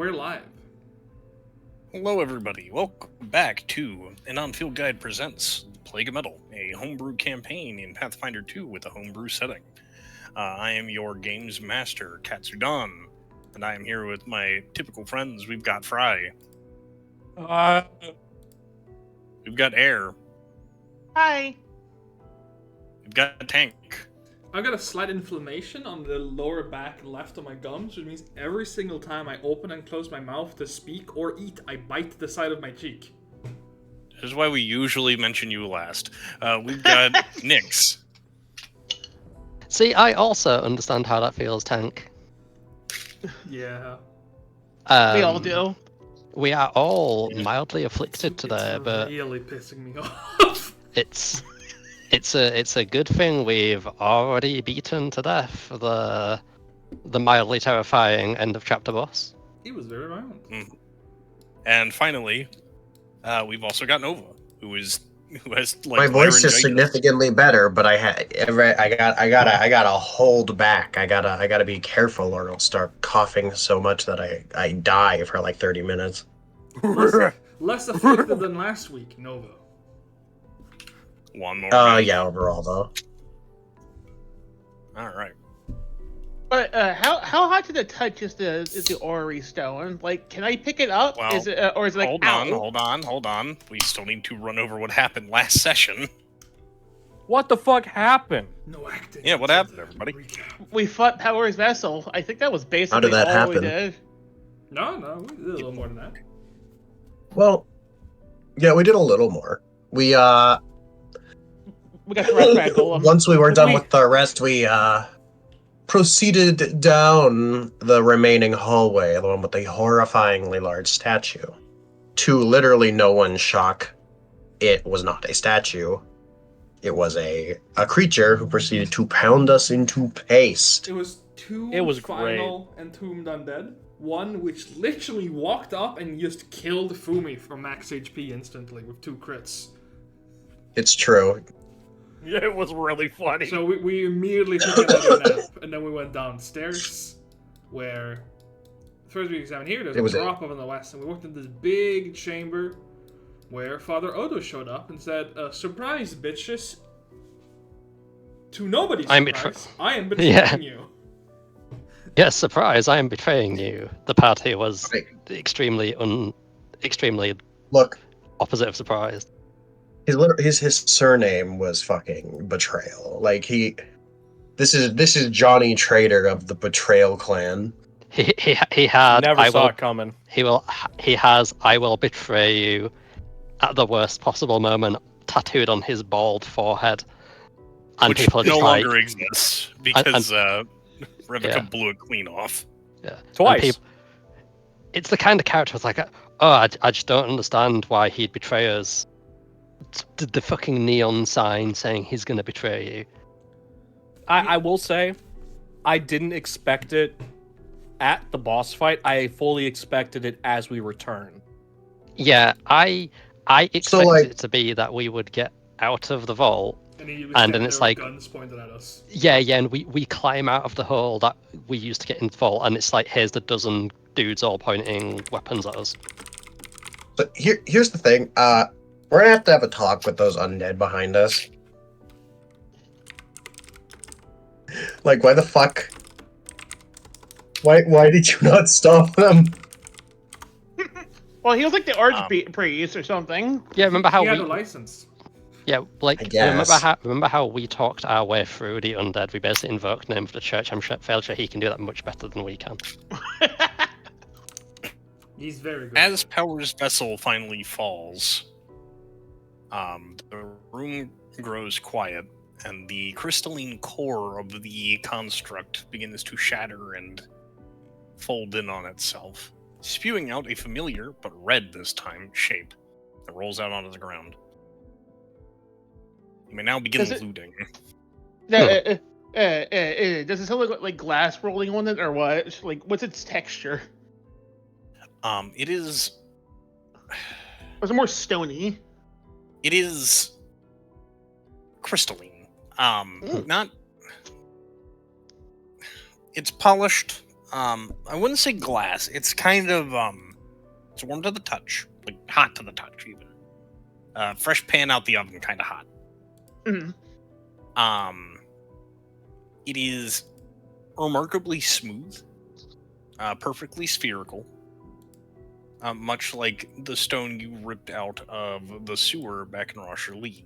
we're live. Hello, everybody. Welcome back to An On-Field Guide Presents Plague of Metal, a homebrew campaign in Pathfinder 2 with a homebrew setting. I am your games master, Katsudan, and I am here with my typical friends. We've got Fry. We've got Air. Hi. We've got Tank. I've got a slight inflammation on the lower back left of my gums, which means every single time I open and close my mouth to speak or eat, I bite the side of my cheek. This is why we usually mention you last. We've got Nyx. See, I also understand how that feels, Tank. Yeah. We all do. We are all mildly afflicted today, It's but really pissing me off. it's a good thing we've already beaten to death the mildly terrifying end of chapter boss. He was very violent. And finally, we've also got Nova, who has like my voice is laryngitis. significantly better, but I gotta hold back. I gotta be careful, or I'll start coughing so much that I die for like 30 minutes. Less afflicted than last week, Nova. One more. Yeah, overall though. All right. But how hot to the touch is the orrery stone? Like, can I pick it up? Well, Is it or is it like Hold on. We still need to run over what happened last session. What the fuck happened? No acting. Yeah, what happened, everybody? Recap. We fought Power's vessel. I think that was basically How did that all we happen? did. No, we did a little more than that. Well, yeah, we did a little more. We got the rest back golem. Once we were done with the rest, we proceeded down the remaining hallway, the one with the horrifyingly large statue. To literally no one's shock, it was not a statue. It was a creature who proceeded to pound us into paste. It was two It was final entombed undead. One which literally walked up and just killed Fumi from max HP instantly with 2 crits. It's true. Yeah, it was really funny. So we immediately took another nap, and then we went downstairs, where first we examined here. There's It was a drop up in the west, and we walked into this big chamber, where Father Odo showed up and said, "Surprise, bitches!" To nobody's surprise, I am betraying Yeah. you. Yes, surprise! I am betraying you. The party was Right. extremely Look, opposite of surprised. his surname was fucking Betrayal. Like this is Johnny Traitor of the Betrayal clan. He had Never I saw will it coming. he has I will betray you at the worst possible moment tattooed on his bald forehead, and Which people are no just like, longer exists because Rivika Yeah. blew it clean off. yeah. And Twice. it's the kind of character that's like, oh, I just don't understand why he'd betray us. The fucking neon sign saying he's gonna betray you. I will say, I didn't expect it at the boss fight. I fully expected it as we return. Yeah, I expected like- it to be that we would get out of the vault. And he was And standing then it's there with like- guns pointed at us. Yeah, and we climb out of the hole that we used to get into the vault, and it's like, here's the dozen dudes all pointing weapons at us. So here's the thing. We're gonna have a talk with those undead behind us. Like, why the fuck? Why did you not stop them? Well, he was like the archpriest or something. Yeah, remember how He had we a license. yeah like I guess. remember how we talked our way through the undead? We basically invoked the name of the church. I'm fairly sure he can do that much better than we can. He's very good. As Power's vessel finally falls, the room grows quiet, and the crystalline core of the construct begins to shatter and fold in on itself, spewing out a familiar, but red this time, shape that rolls out onto the ground. You may now begin Does it- looting. Does it still look like glass rolling on it or what? Like, what's its texture? It is Or is it more stony? crystalline. Not. It's polished. I wouldn't say glass. It's kind of it's warm to the touch, like hot to the touch even. Fresh pan out the oven, kind of hot. Mhm. It is remarkably smooth, perfectly spherical, much like the stone you ripped out of the sewer back in Rocher Lee.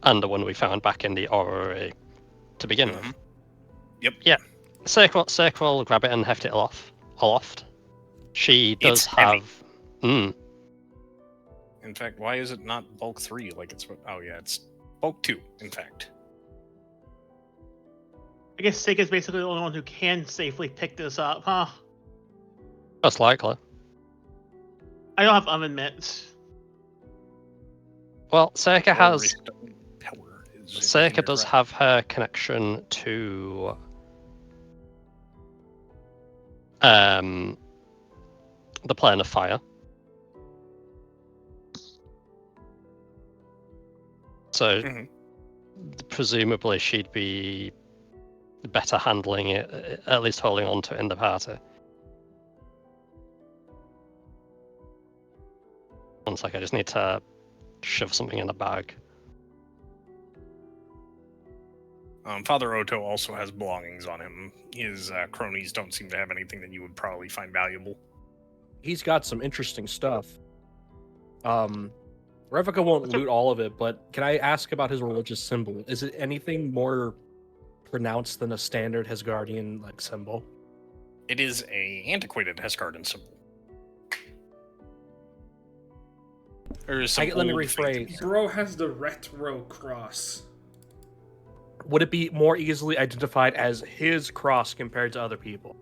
And the one we found back in the orrery to begin with. Yep. Yeah. Cirque will grab it and heft it aloft. She does It's heavy. have. Mm, In fact, why is it not bulk 3 like it's... Oh yeah, it's bulk 2, in fact. I guess Seika's basically the only one who can safely pick this up, huh? most likely. I don't have oven mitts. Well, Circa has. Power is Circa does incorrect. have her connection to the plane of fire. So Mhm. presumably she'd be better handling it, at least holding on to it in the party. One sec, I just need to shove something in a bag. Father Oto also has belongings on him. His cronies don't seem to have anything that you would probably find valuable. He's got some interesting stuff. Revika won't loot all of it, but can I ask about his religious symbol? Is it anything more pronounced than a standard Hesgardian like symbol? It is a antiquated Hesgarden symbol. There's some Let me old rephrase. things. Bro has the retro cross. Would it be more easily identified as his cross compared to other people?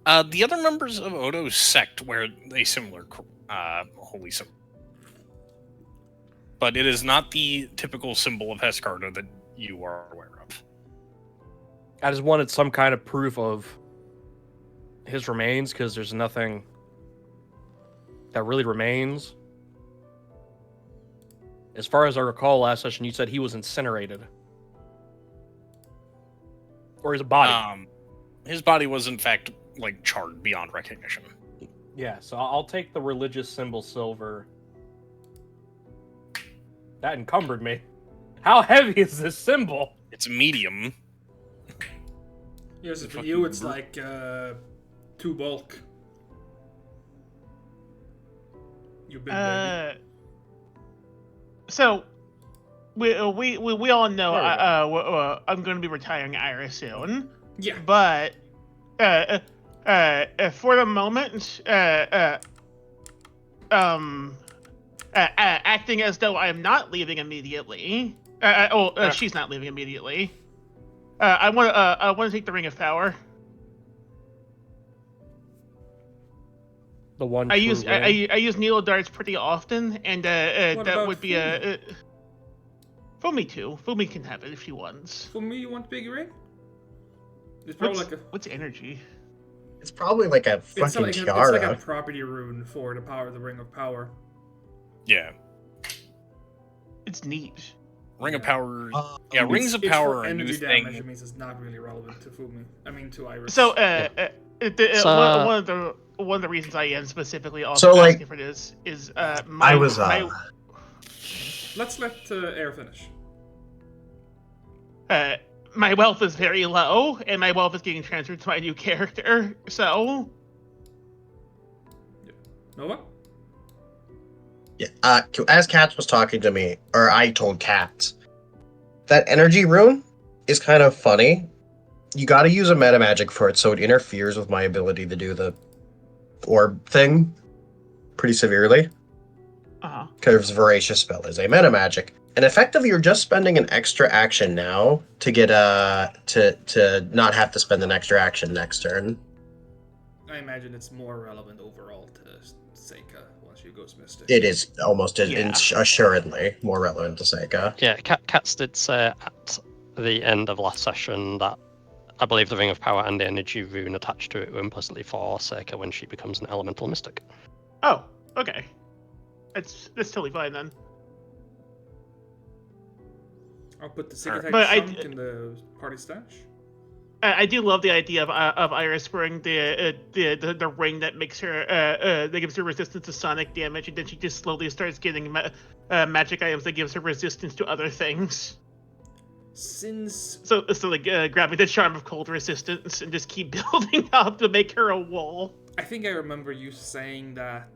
The other members of Odo's sect wear a similar holy symbol. But it is not the typical symbol of Hesgarda that you are aware of. I just wanted some kind of proof of his remains, because there's nothing that really remains. As far as I recall, last session you said he was incinerated. Or his body. His body was in fact like charred beyond recognition. Yeah, so I'll take the religious symbol silver. That encumbered me. How heavy is this symbol? It's medium. Yes, for you it's like 2 bulk. You big baby. So we all know I'm going to be retiring Iris soon. Yeah. But for the moment, acting as though I am not leaving immediately. She's not leaving immediately. I want to take the Ring of Power. The one I use Nilo darts pretty often, and that about would be a. Fumi too. Fumi can have it if she wants. For me, you want big ring? It's probably What's energy? It's probably like a it's fucking like tiara. it's like a property rune for the power of the Ring of Power. Yeah. It's neat. Ring of Power. Uh, Yeah, Rings of It's Power for are a new energy damage. thing. It means it's not really relevant to Fumi. I mean to Iris. So, So- one of the reasons I am specifically also asking for this is my let's let Air finish. my wealth is very low, and my wealth is getting transferred to my new character. So, Nova? Yeah, as Katz was talking to me, or I told Katz, that energy rune is kind of funny. You gotta use a meta magic for it, so it interferes with my ability to do the orb thing pretty severely. Because Voracious Spell is a meta magic. And effectively, you're just spending an extra action now to get to not have to spend an extra action next turn. I imagine it's more relevant overall to Seika once you go Mystic. It is almost Yeah. assuredly more relevant to Seika. Yeah, Katz did say at the end of last session that I believe the Ring of Power and the energy rune attached to it were implicitly for Circa when she becomes an elemental mystic. Oh, okay. That's totally fine then. I'll put the Sigurd But chunk in the party stash. I do love the idea of Iris wearing the ring that makes her that gives her resistance to sonic damage, and then she just slowly starts getting magic items that gives her resistance to other things. Since So like grabbing the charm of cold resistance and just keep building up to make her a wall. I think I remember you saying that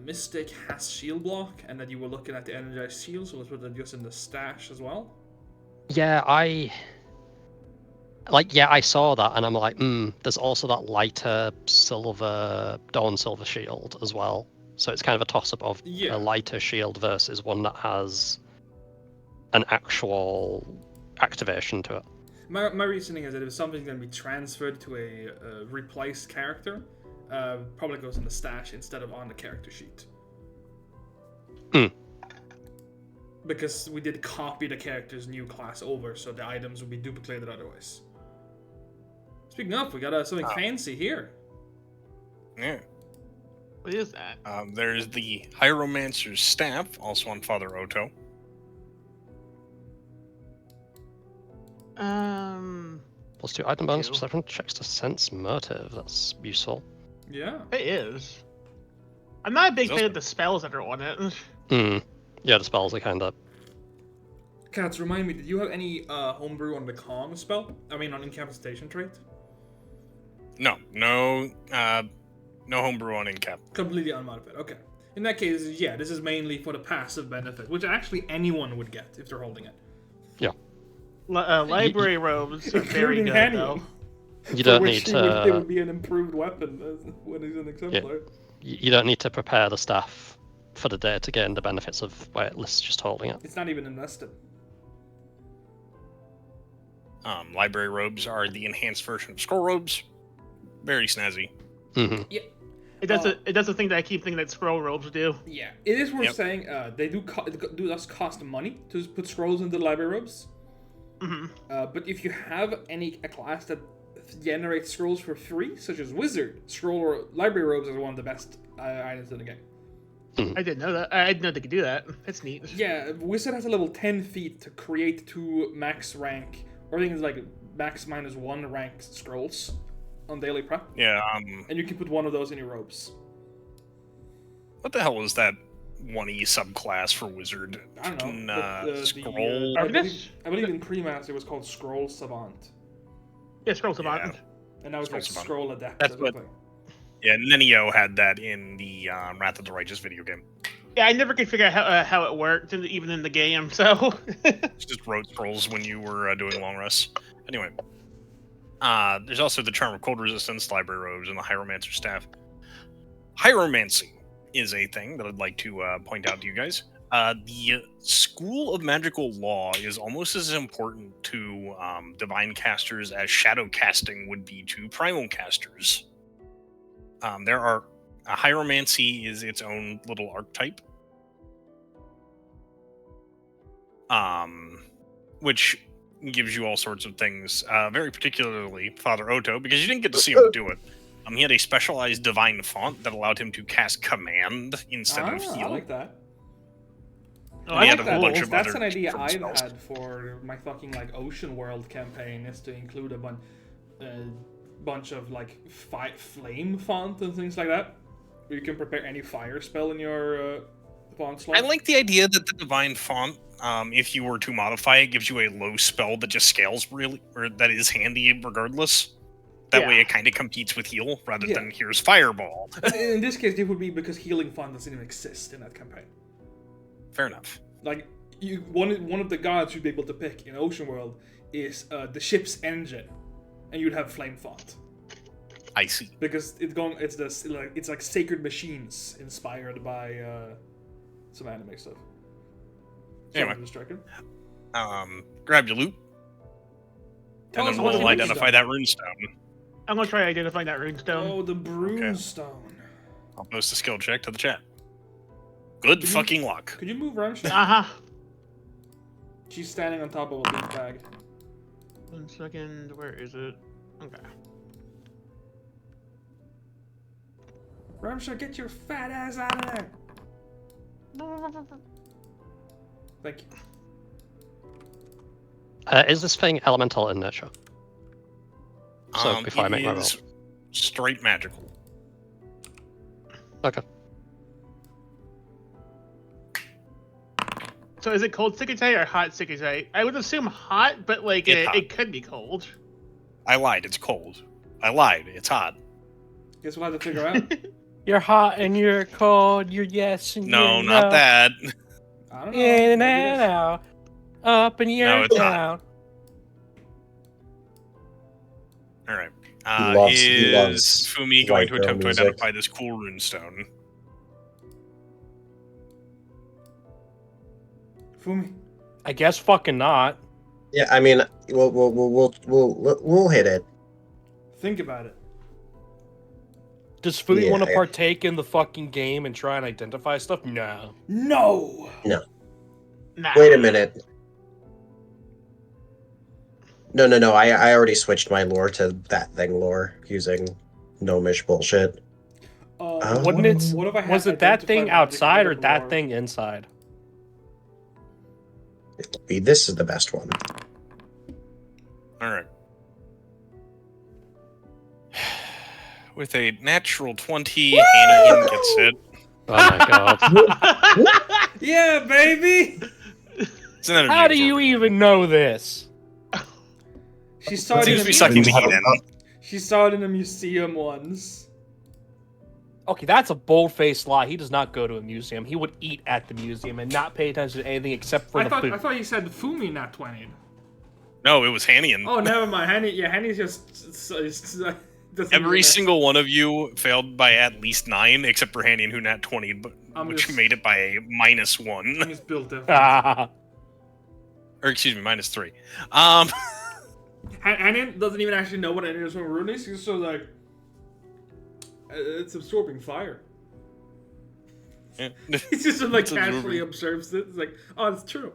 Mystic has shield block, and that you were looking at the energized shield, so let's put that just in the stash as well. Yeah, I saw that, and I'm like, there's also that lighter silver, dawn silver shield as well. So it's kind of a toss-up of a lighter shield versus one that has an actual activation to it. My reasoning is that if something's going to be transferred to a replaced character, probably goes in the stash instead of on the character sheet. Because we did copy the character's new class over, so the items would be duplicated otherwise. Speaking of, we got something fancy here. Yeah. What is that? There's the Hieromancer's Staff, also on Father Oto. +2 item bonus for 7 checks to sense motive. That's useful. Yeah. It is. I'm not a big fan of the spells that are on it. Yeah, the spells are kind of... Cats, remind me, did you have any homebrew on the calm spell? I mean, on incapacitation trait? No homebrew on Incap. Completely unmodified, okay. In that case, yeah, this is mainly for the passive benefit, which actually anyone would get if they're holding it. Yeah. Library robes are very good, though. You don't need to... It would be an improved weapon when he's an exemplar. Yeah. You don't need to prepare the staff for the day to gain the benefits of weightless just holding it. It's not even invested. Library robes are the enhanced version of scroll robes. Very snazzy. Mm-hmm. Yeah. It does the thing that I keep thinking that scroll robes do. Yeah. It is worth saying they do does cost money to put scrolls into the library robes. Mm-hmm. But if you have a class that generates scrolls for free, such as Wizard, scroll or library robes are one of the best items in the game. I didn't know that. I didn't know they could do that. That's neat. Yeah, Wizard has a level 10 feat to create 2 max rank, or I think it's like max -1 rank scrolls on daily prep. Yeah, and you can put one of those in your robes. What the hell was that 1E subclass for Wizard? I don't know. Scroll? I believe in Premaster it was called Scroll Savant. Yeah, Scroll Savant. And now it's like Savant. Scroll Adept. That's what... Yeah, Nenio had that in the Wrath of the Righteous video game. Yeah, I never could figure out how it worked, even in the game, so... Just wrote scrolls when you were doing long rests. Anyway. There's also the Charm of Cold Resistance, Library Robes, and the Hieromancer's Staff. Hieromancy is a thing that I'd like to point out to you guys. The School of Magical Law is almost as important to Divine Casters as Shadow Casting would be to Primal Casters. Hieromancy is its own little archetype. Which gives you all sorts of things, very particularly Father Oto, because you didn't get to see him do it. He had a specialized divine font that allowed him to cast command instead of heal. I like that. Oh, I like that. That's an idea I've had for my fucking Ocean World campaign, is to include a bunch of flame font and things like that. Where you can prepare any fire spell in your font slot. I like the idea that the divine font, if you were to modify it, gives you a low spell that just scales really, or that is handy regardless. That way it kind of competes with heal rather than here's fireball. In this case, it would be because healing font doesn't even exist in that campaign. Fair enough. One of the gods you'd be able to pick in Ocean World is the ship's engine, and you'd have flame font. I see. Because it's like sacred machines inspired by some anime stuff. Anyway, grab your loot, and then we'll identify that runestone. I'm gonna try identifying that runestone. Oh, the Brunestone. Okay. I'll post a skill check to the chat. Good fucking luck. Could you move Ramstein? Uh-huh. She's standing on top of a bean bag. 1 second, where is it? Okay. Ramstein, get your fat ass out of there! Thank you. Is this thing elemental in nature? So before I make my roll. Straight magical. Okay. So is it cold Sukatei or hot Sukatei? I would assume hot, but like it could be cold. I lied. It's cold. I lied. It's hot. Guess we'll have to figure out. You're hot and you're cold. You're yes and No, you're not no. that. I don't know. In Maybe and it is. out. Up and you're it's not. down. All right. He loves Is Fumi going white to girl attempt music. to identify this cool runestone? Fumi. I guess fucking not. Yeah, I mean, we'll hit it. Think about it. Does Fumi Yeah, want to yeah. partake in the fucking game and try and identify stuff? No. No! Nah. Wait a minute. No. I already switched my lore to that thing lore using gnomish bullshit. Wouldn't it? What if I had Was it that thing identified magic outside or with that lore? thing inside? This is the best one. All right. With a natural 20, Hannigan gets it. Oh my god. Yeah, baby! It's another How do mutant you for- even know this? She saw it Seems in to be a sucking the museum. heat in. She saw it in a museum once. Okay, that's a bold-faced lie. He does not go to a museum. He would eat at the museum and not pay attention to anything except for I the thought food. I thought you said Fumi not 20. No, it was Hannigan. Oh, never mind. Hanny's just doesn't Every do that. single one of you failed by at least 9, except for Hannigan, who nat 20, but I'm which just- made it by a -1. He's built different. Ah, Or excuse me, -3. Hanny doesn't even actually know what an Inner Rune is. He's just like, it's absorbing fire. Yeah. He's just like It's casually absorbing. observes it. It's like, oh, it's true.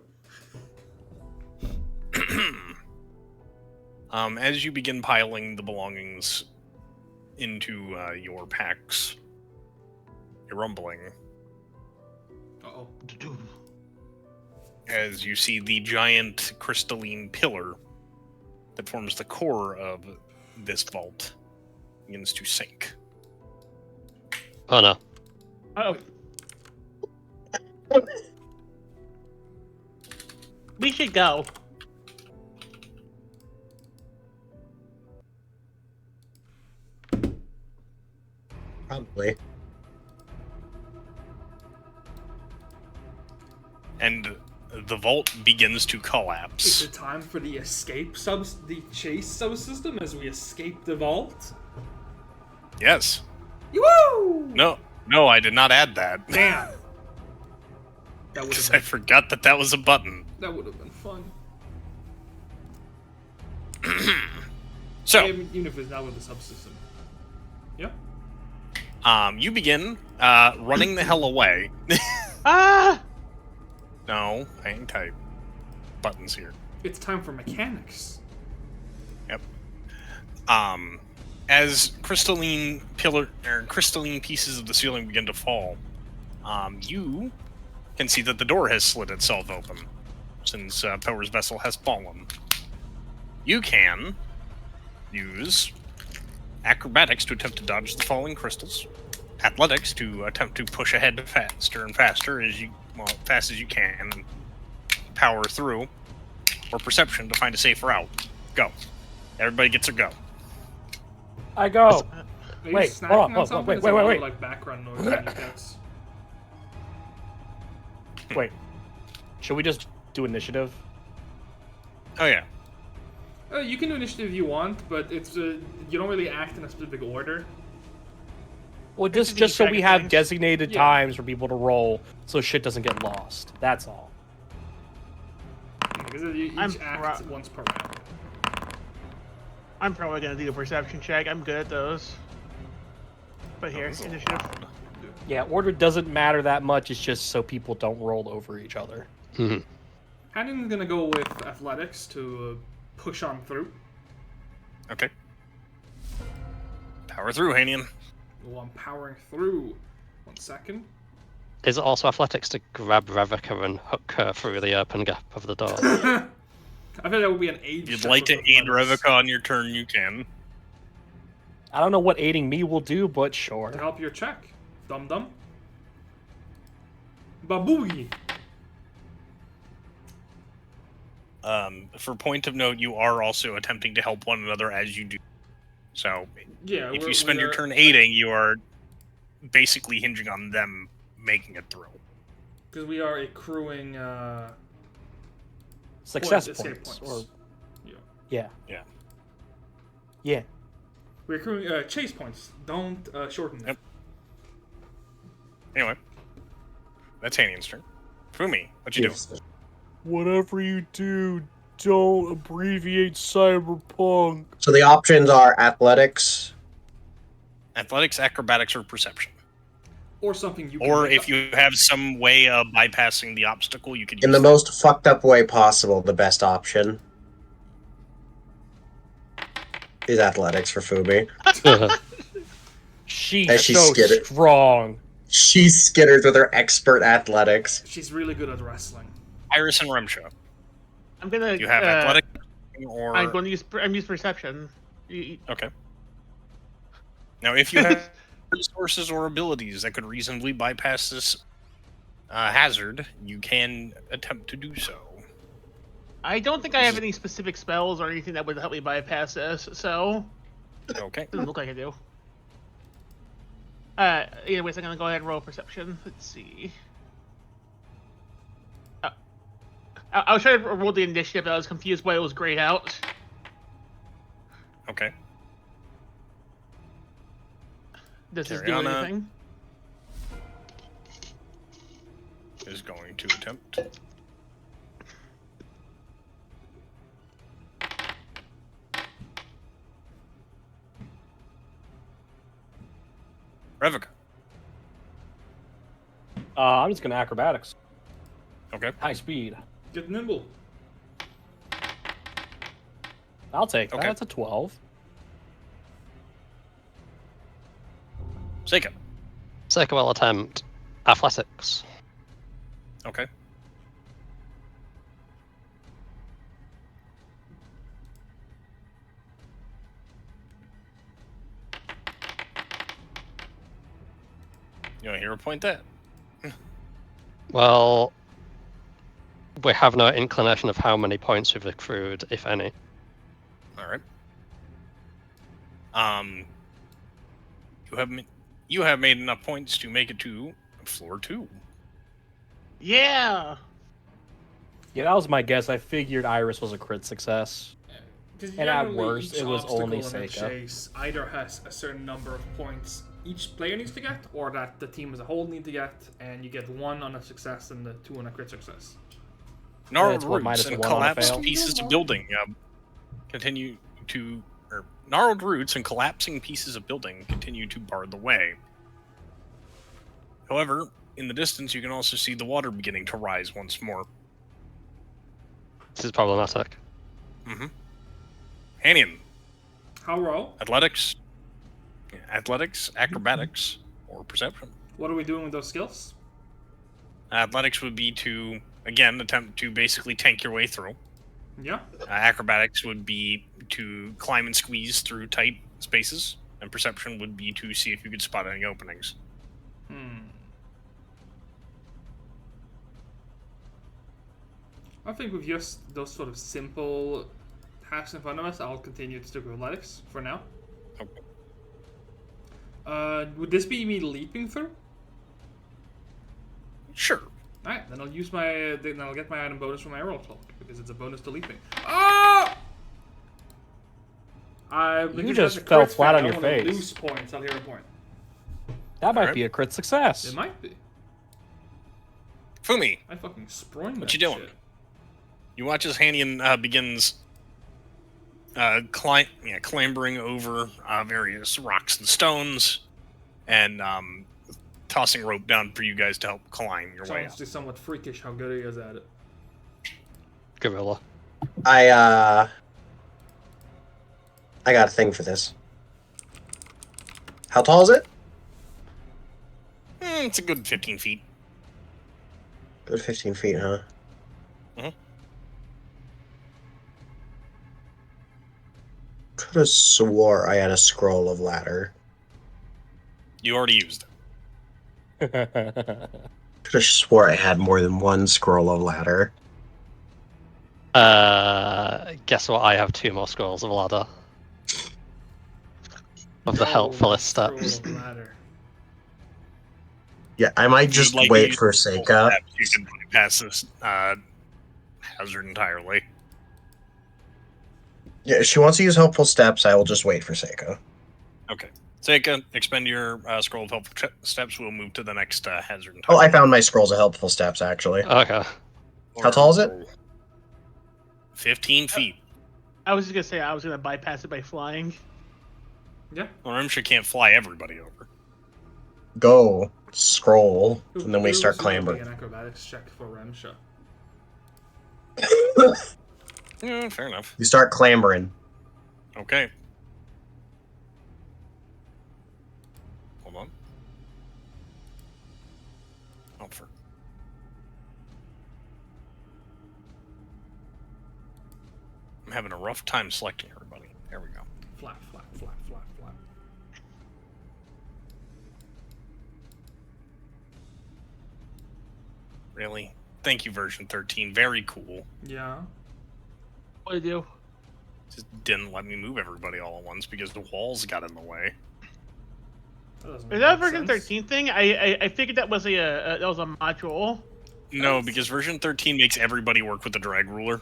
As you begin piling the belongings into your packs, you're rumbling Uh-oh. as you see the giant crystalline pillar that forms the core of this vault begins to sink. Oh no. Oh. We should go. Probably. And the vault begins to Is collapse. it time for the the chase subsystem as we escape the vault? Yes. Woo! No, I did not add that. Damn. That would Because have I been, forgot that was a button. that would have been fun. So, Even if it's not with the subsystem. Yeah. you begin running the hell away. Ah! No, hang tight. Buttons here. It's time for mechanics. Yep. As crystalline pieces of the ceiling begin to fall, you can see that the door has slid itself open since Power's vessel has fallen. You can use acrobatics to attempt to dodge the falling crystals, athletics to attempt to push ahead faster and faster fast as you can and power through, or perception to find a safe route. Go. Everybody gets a go. I go. Are you Wait, snacking hold on, on something? wait, It's wait, a lot of, wait. like background noise when it gets. Wait. Should we just do initiative? Oh yeah. You can do initiative if you want, but it's you don't really act in a specific order. Well, Just just so track we of have things. designated Yeah. times for people to roll, so shit doesn't get lost. That's all. Because you I'm each act pro- once per round. I'm probably gonna do a perception check. I'm good at those. But here, That was a initiative. lot. Yeah, order doesn't matter that much. It's just so people don't roll over each other. Mhm. Hannon's gonna go with athletics to push on through. Okay. Power through, Hanian. Well, I'm powering through. 1 second. Is it also athletics to grab Ravika and hook her through the open gap of the door? I think that would be an aid. If you'd check like to with aid athletics. Revica on your turn, you can. I don't know what aiding me will do, but To sure. help your check. Dum dum. Baboogie. For point of note, you are also attempting to help one another as you do. So, Yeah. if you spend your turn aiding, you are basically hinging on them making it through. Because we are accruing. Success escape points. points. Or, Yeah. yeah. Yeah. Yeah. We're accruing chase points. Don't shorten them. Yep. Anyway, that's Hanian's turn. Fumi, what you doing? Jesus. Whatever you do, don't abbreviate cyberpunk. So the options are athletics. Athletics, acrobatics, or perception. Or something you. Can Or make if up. you have some way of bypassing the obstacle, you could use In the that. most fucked up way possible, the best option is athletics for Fubi. She's And she's so scared. strong. She skitters with her expert athletics. She's really good at wrestling. Iris and Remsha. I'm gonna. You have athletics or... I'm going to use. I'm use perception. Okay. Now, if you have resources or abilities that could reasonably bypass this hazard, you can attempt to do so. I don't think I have any specific spells or anything that would help me bypass this, so Okay. doesn't look like I do. Anyways, I'm gonna go ahead and roll perception. Let's see. I was trying to roll the initiative, but I was confused why it was grayed out. Okay. Does this do Ariana. anything? Is going to attempt. Revica. I'm just gonna acrobatics. Okay. High speed. Get nimble. I'll take that. Okay. That's a 12. Seika. Seika will attempt athletics. Okay. You want to hero point that? Well, we have no inclination of how many points we've accrued, if any. All right. You have made enough points to make it to floor 2. Yeah. Yeah, that was my guess. I figured Iris was a crit success. Because And at generally worst, each it was obstacle only in a Seika. chase either has a certain number of points each player needs to get, or that the team as a whole need to get, and you get 1 on a success and the 2 on a crit success. Gnarled it's what, roots minus and 1 on a collapsed fail? pieces of building gnarled roots and collapsing pieces of building continue to bar the way. However, in the distance, you can also see the water beginning to rise once more. This is problematic. Mm-hmm. Hanian, How roll? athletics, acrobatics, or perception. What are we doing with those skills? Athletics would be to, again, attempt to basically tank your way through. Yeah. Acrobatics would be to climb and squeeze through tight spaces, and perception would be to see if you could spot any openings. I think with just those sort of simple tasks in front of us, I'll continue to stick with athletics for now. Okay. Would this be me leaping through? Sure. Alright, then I'll use my. Then I'll get my item bonus from my arrow cloak because it's a bonus to leaping. Ah! You just fell flat on your face. Lose points. I'll hear a point. That might Alright. be a crit success. It might be. Fumi, I fucking sprung What that you doing? shit. you watch as Hanian begins clambering over various rocks and stones, and tossing rope down for you guys to help climb your way Sounds up. just somewhat freakish how good he is at it. Gorilla. I got a thing for this. How tall is it? It's a good 15 feet. Good 15 feet, huh? Mhm. could have swore I had a scroll of ladder. You already used it. Could have swore I had more than one scroll of ladder. Guess what? I have 2 more scrolls of ladder. Of the helpfulest steps. Yeah, I might just wait for Seika. You can bypass this hazard entirely. Yeah, if she wants to use helpful steps, I will just wait for Seika. Okay. Seika, expend your scroll of helpful steps. We'll move to the next hazard entirely. Oh, I found my scrolls of helpful steps, actually. Okay. How tall is it? 15 feet. I was just gonna say I was gonna bypass it by flying. Yeah. Well, Rimsha can't fly everybody over. Go. Scroll. And then we start clambering. An acrobatics check for Remsha. Yeah, fair enough. You start clambering. Okay. Hold on. Oh, for... I'm having a rough time selecting everybody. There we go. Flap, flap, flap, flap, flap. Really? Thank you, version 13. Very cool. Yeah. What do you do? Just didn't let me move everybody all at once because the walls got in the way. Is that a version 13 thing? I figured that was a module. No, because version 13 makes everybody work with the drag ruler.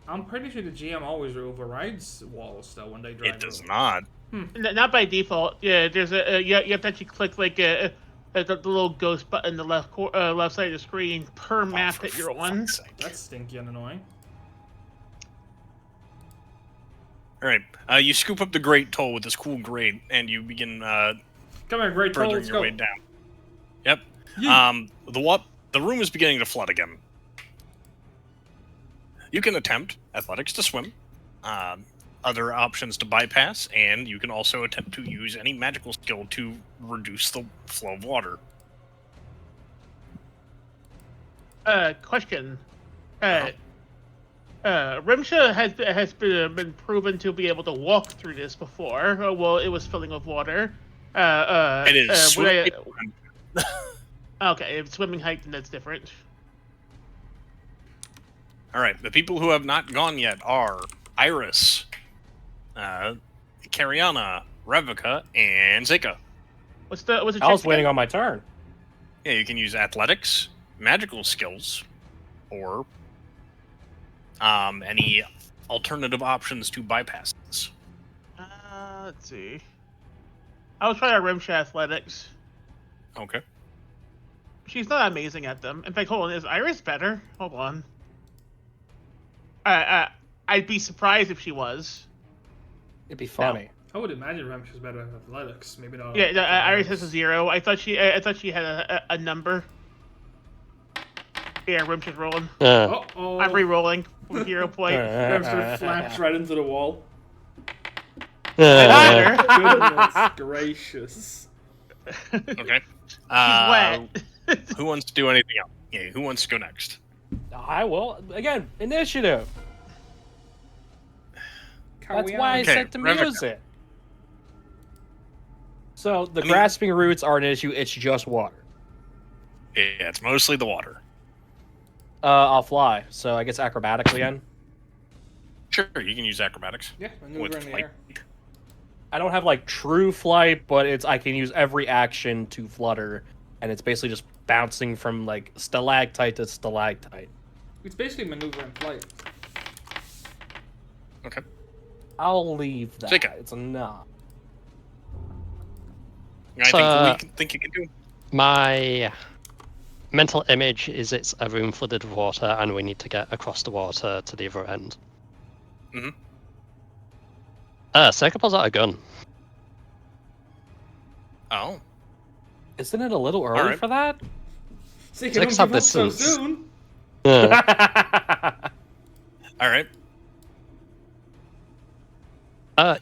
I'm pretty sure the GM always overrides walls though when they drag. It does not. Not by default. Yeah, there's you have to actually click like the little ghost button in the left side of the screen per map that you're on. That's stinky and annoying. All right, you scoop up the Great Toll with this cool grate, and you begin come here, Great Toll. furthering your way down. Yep. Yeet. The room is beginning to flood again. You can attempt athletics to swim, other options to bypass, and you can also attempt to use any magical skill to reduce the flow of water. Question. Rimsha has been proven to be able to walk through this before. Well, it was filling with water. It is okay, if swimming height, then that's different. All right, the people who have not gone yet are Iris, Cariana, Revica, and Seika. What's the I was check waiting again? on my turn. Yeah, you can use athletics, magical skills, or any alternative options to bypass this. Let's see. I'll try our Rimsha athletics. Okay. She's not amazing at them. In fact, hold on, is Iris better? Hold on. I'd be surprised if she was. It'd be funny. I would imagine Remsha's better at athletics. Maybe not. Yeah, Iris has a 0. I thought she had a number. Yeah, Rimsha's rolling. Uh-oh. I'm re-rolling from 0 point. Remsha flaps right into the wall. Better. Goodness gracious. Okay. She's wet. Who wants to do anything else? Yeah, who wants to go next? I will. Again, initiative. That's why I Okay, said to Revica. music. So the grasping roots are an issue. It's just water. Yeah, it's mostly the water. I'll fly. So I guess acrobatics again. Sure, you can use acrobatics. Yeah, maneuver With in the flight. air. I don't have like true flight, but I can use every action to flutter, and it's basically just bouncing from like stalactite to stalactite. It's basically maneuver and flight. Okay. I'll leave that. Seika. It's enough. I think you can do. My mental image is it's a room flooded with water, and we need to get across the water to the other end. Mm-hmm. Seika pulls out a gun. Oh. Isn't it a little early Alright. for that? Seika, Six don't give up up so distance. soon. Yeah, All right.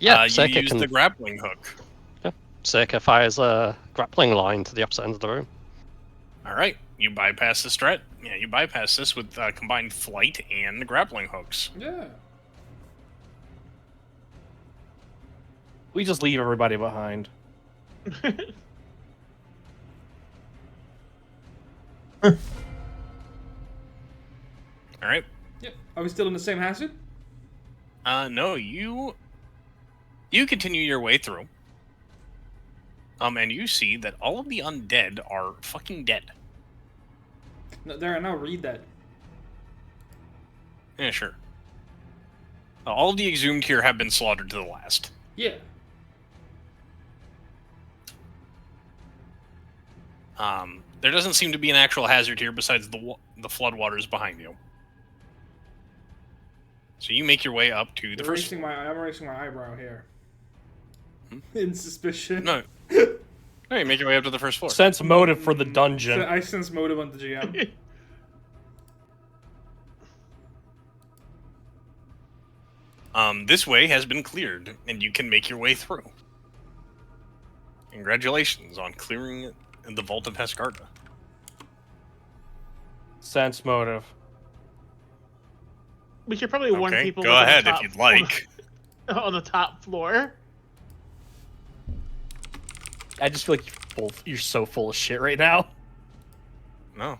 yeah. You Seika use can. the grappling hook. Seika fires a grappling line to the opposite end of the room. All right. You bypass the strat. Yeah, you bypass this with combined flight and the grappling hooks. Yeah. We just leave everybody behind. All right. Yep. Are we still in the same hazard? No, you continue your way through. And you see that all of the undead are fucking dead. No, there are now read that. Yeah, sure. All of the exhumed here have been slaughtered to the last. Yeah. There doesn't seem to be an actual hazard here besides the floodwaters behind you. So you make your way up to the first. I'm raising my eyebrow here. In suspicion. No. No, you make your way up to the first floor. Sense motive for the dungeon. I sense motive on the GM. This way has been cleared, and you can make your way through. Congratulations on clearing the Vault of Hescarda. Sense motive. We should probably warn Okay, people. go ahead if you'd like. On the top floor. I just feel like you're so full of shit right now. No.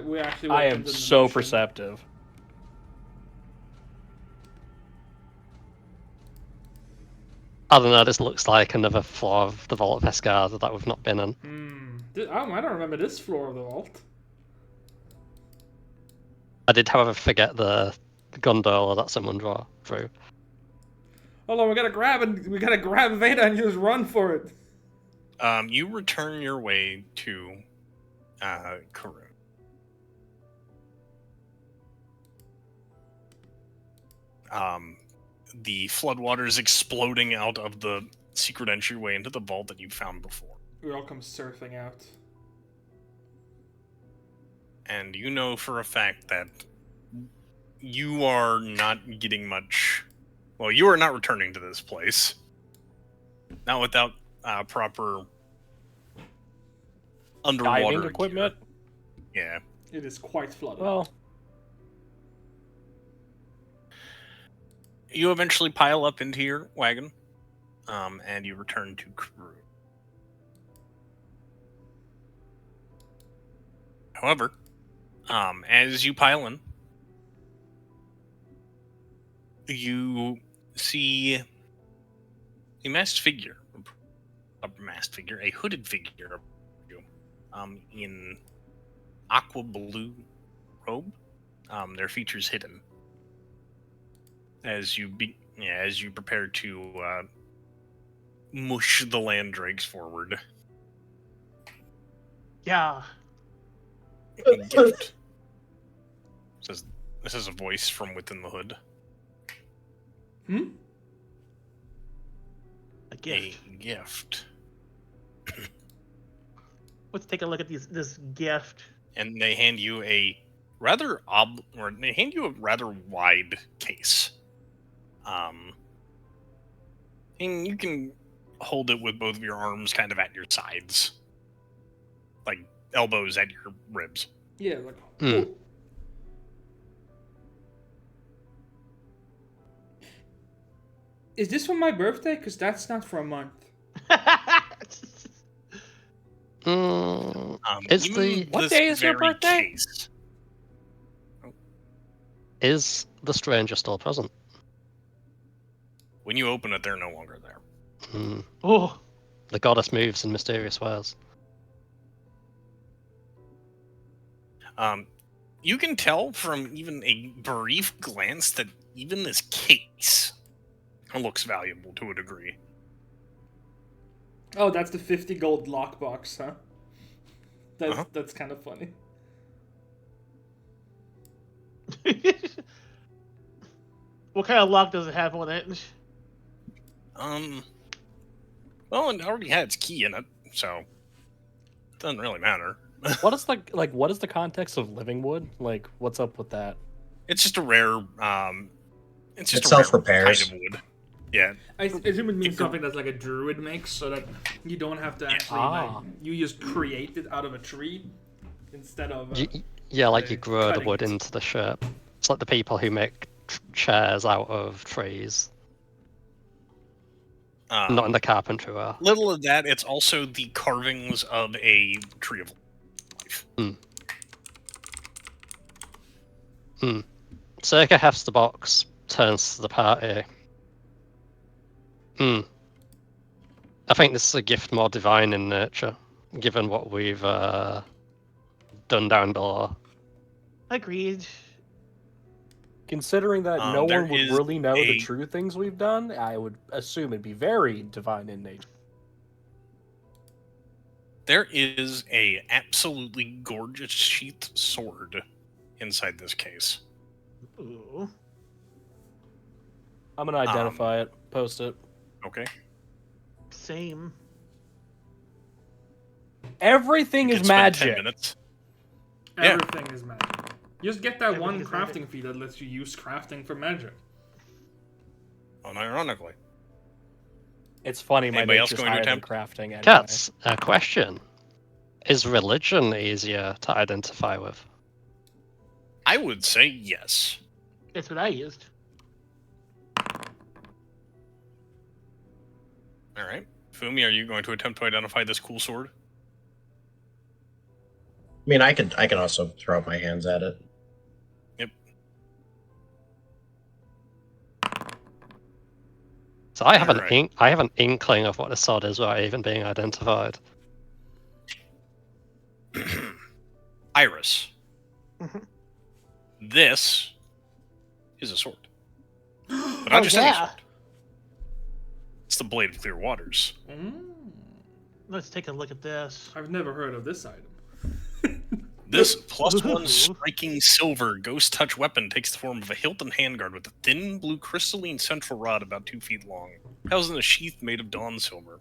We actually. I am so perceptive. I don't know, this looks like another floor of the Vault of Hescarda that we've not been in. I don't remember this floor of the vault. I did, however, forget the gondola that someone drew through. Hold on, we gotta grab Veda and just run for it. You return your way to Karun. The floodwaters exploding out of the secret entryway into the vault that you found before. We all come surfing out. And you know for a fact that you are not getting much. Well, you are not returning to this place. Not without proper underwater Diving equipment? Gear. Yeah. It is quite flooded. Well, You eventually pile up into your wagon, and you return to Karun. However, as you pile in, you see a masked figure, a hooded figure, in aqua blue robe. Their features hidden. As you prepare to mush the land drakes forward. Yeah. Gift. This is a voice from within the hood. A gift. A gift. Let's take a look at this gift. And they hand you a rather wide case. And you can hold it with both of your arms kind of at your sides. Like elbows at your ribs. Yeah, like. Is this for my birthday? Because that's not for a month. What day is your birthday? Is the stranger still present? When you open it, they're no longer there. Oh. The goddess moves in mysterious ways. You can tell from even a brief glance that even this case looks valuable to a degree. Oh, that's the 50 gold lockbox, huh? That's kind of funny. What kind of lock does it have on it? Well, it already had its key in it, so it doesn't really matter. what is the context of living wood? Like, what's up with that? It's just a rare. It self-repairs. Kind of wood. Yeah. I assume it means something that's like a druid makes, so that you don't have to actually you just create it out of a tree instead of. You grow the wood into the shape. It's like the people who make chairs out of trees. Not in the carpentry ware. Little of that, it's also the carvings of a tree of life. Circa hefts the box, turns to the party. I think this is a gift more divine in nature, given what we've done down below. Agreed. Considering that no there one would is really know the a- true things we've done, I would assume it'd be very divine in nature. There is a absolutely gorgeous sheathed sword inside this case. Ooh. I'm gonna identify it, post it. Okay. Same. Everything You is can spend 10 magic. minutes. Yeah. Everything is magic. You just get that Everything one is crafting magic. fee that lets you use crafting for magic. Unironically. It's funny, my Anybody else nature's going to higher than attempt? crafting anyway. Cats, a question. Is religion easier to identify with? I would say yes. That's what I used. All right. Fumi, are you going to attempt to identify this cool sword? I mean, I can also throw up my hands at it. Yep. So I have Alright. I have an inkling of what the sword is without even being identified. Iris. Mhm. This is a sword. But Oh, not just any yeah. sword. It's the Blade of Clear Waters. Let's take a look at this. I've never heard of this item. This +1 Ooh. striking silver ghost touch weapon takes the form of a hilt and handguard with a thin blue crystalline central rod about 2 feet long, housed in a sheath made of dawn silver.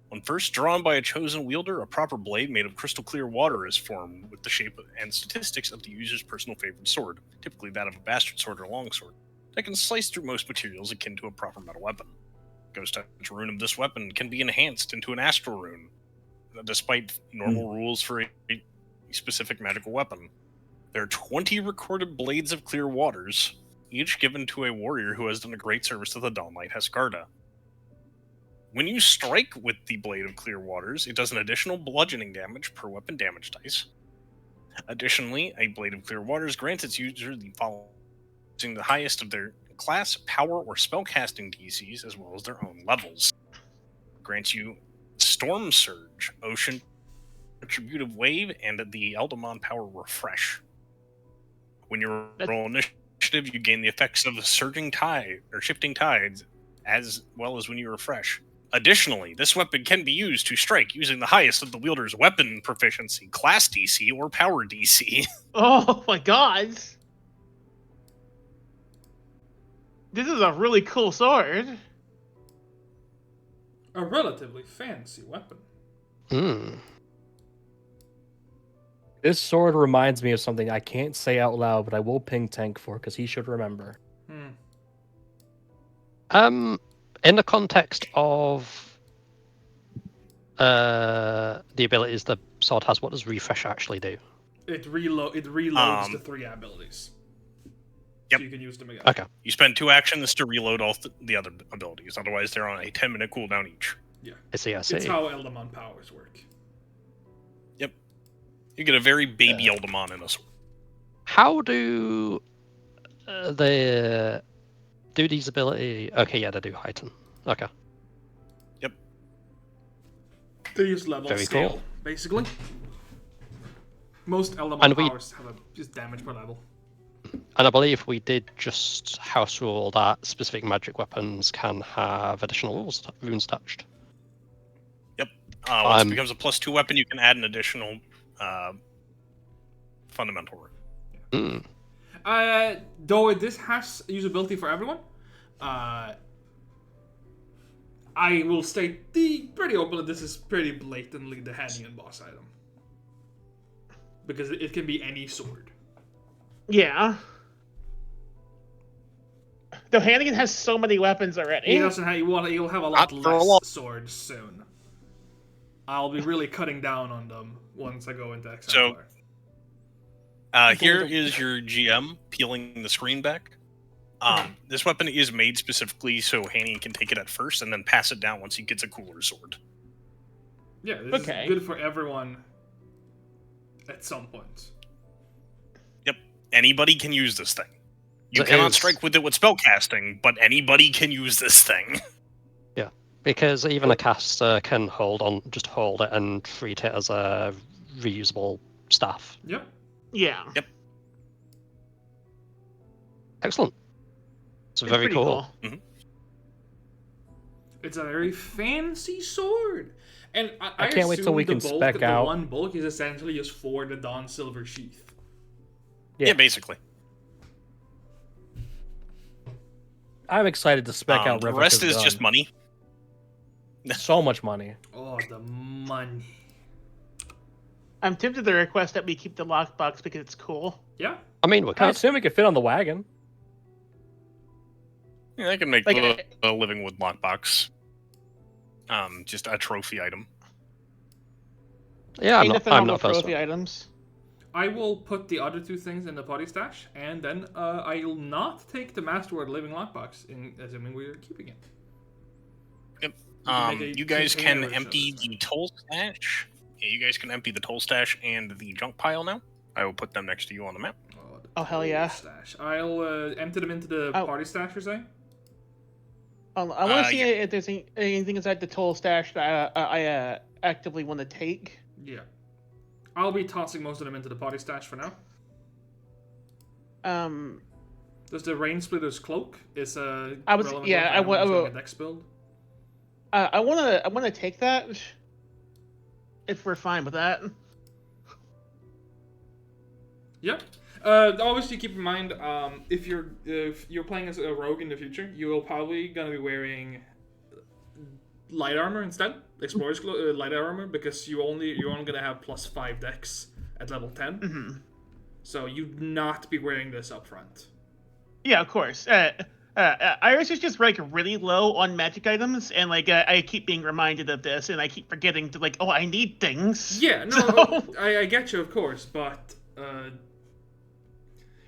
When first drawn by a chosen wielder, a proper blade made of crystal clear water is formed with the shape and statistics of the user's personal favorite sword, typically that of a bastard sword or longsword, that can slice through most materials akin to a proper metal weapon. Ghost touch rune of this weapon can be enhanced into an astral rune, despite normal rules for a specific magical weapon. There are 20 recorded blades of clear waters, each given to a warrior who has done a great service to the Dawnlight Heskarda. When you strike with the Blade of Clear Waters, it does an additional bludgeoning damage per weapon damage dice. Additionally, a Blade of Clear Waters grants its user the following, using the highest of their class, power, or spellcasting DCs, as well as their own levels. Grants you Storm Surge, Ocean Retributive Wave, and the Eldamon power Refresh. When you roll initiative, you gain the effects of the surging tide or shifting tides, as well as when you refresh. Additionally, this weapon can be used to strike using the highest of the wielder's weapon proficiency, class DC, or power DC. Oh my god! This is a really cool sword. A relatively fancy weapon. This sword reminds me of something I can't say out loud, but I will ping Tank for because he should remember. In the context of the abilities the sword has, what does refresh actually do? It reloads the 3 abilities. Yep. So you can use them again. Okay. You spend 2 actions to reload all the other abilities, otherwise they're on a 10-minute cooldown each. Yeah. I see. It's how Eldamon powers work. Yep. You get a very baby Eldamon in a sword. How do these ability? Okay, yeah, they do heighten. Okay. Yep. They use level Very scale, cool. basically. Most Eldamon And we- powers have just damage per level. And I believe we did just house rule that specific magic weapons can have additional runes attached. Yep. Once it becomes a +2 weapon, you can add an additional fundamental rune. Though this has usability for everyone, I will state pretty openly this is pretty blatantly the Hannian boss item. Because it can be any sword. Yeah. Though Hannigan has so many weapons already. He doesn't have. He'll have a lot Not for a less long- swords soon. I'll be really cutting down on them once I go into So- Exemplar. Here is your GM peeling the screen back. This weapon is made specifically so Hanny can take it at first and then pass it down once he gets a cooler sword. Yeah, this is good for everyone at some point. Yep, anybody can use this thing. You It cannot is- strike with it with spellcasting, but anybody can use this thing. Yeah, because even a caster can hold it and treat it as a reusable staff. Yep. Yeah. Yep. Excellent. It's It's very pretty cool. It's a very fancy sword. And I can't wait till we assume can the bulk spec of the out. one bulk is essentially just for the Dawn Silver sheath. Yeah, basically. I'm excited to spec out The Revika's rest is gun. just money. So much money. Oh, the money. I'm tempted to request that we keep the lockbox because it's cool. Yeah. I mean, we I can't. assume it could fit on the wagon. Yeah, I can make Like, a living with lockbox. Just a trophy item. Yeah, I'm Ain't not. nothing I'm wrong not with first. trophy items. I will put the other two things in the potty stash, and then I'll not take the Masterword Living Lockbox, assuming we're keeping it. Yep. We can make a You guys container can version of empty this. the toll stash. Yeah, you guys can empty the toll stash and the junk pile now. I will put them next to you on the map. The Oh, hell total yeah. Stash. I'll empty them into the Oh. party stash, you're saying? I want to see yeah. if there's anything inside the toll stash that I actively want to take. Yeah. I'll be tossing most of them into the party stash for now. There's the Rain Splitter's Cloak. It's a I was- relevant yeah, one for I anyone who's will- doing a dex build. I want to take that if we're fine with that. Yep. Obviously, keep in mind, if you're playing as a rogue in the future, you're probably gonna be wearing light armor instead, explorer's light armor, because you're only gonna have +5 dex at level 10. Mm-hmm. So you'd not be wearing this up front. Yeah, of course. Iris is just like really low on magic items, and like I keep being reminded of this, and I keep forgetting to like, oh, I need things. Yeah, no, So- I get you, of course, but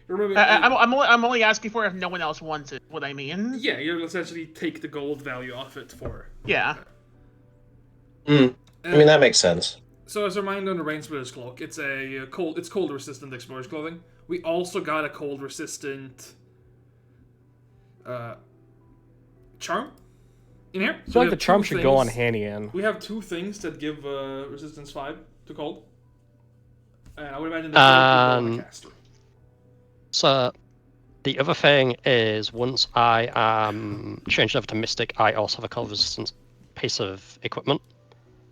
remember, I'm only asking for if no one else wants it. What I mean? yeah, you'll essentially take the gold value off it for. Yeah. I mean, that makes sense. So as a reminder on the Rain Splitter's Cloak, it's cold resistant explorer's clothing. We also got a cold resistant charm in here. I So feel we like the have charm two should go on things- Hanian. We have two things that give resistance 5 to cold. And I would imagine the third would go on a caster. So, the other thing is, once I am changed over to Mystic, I also have a cold resistance piece of equipment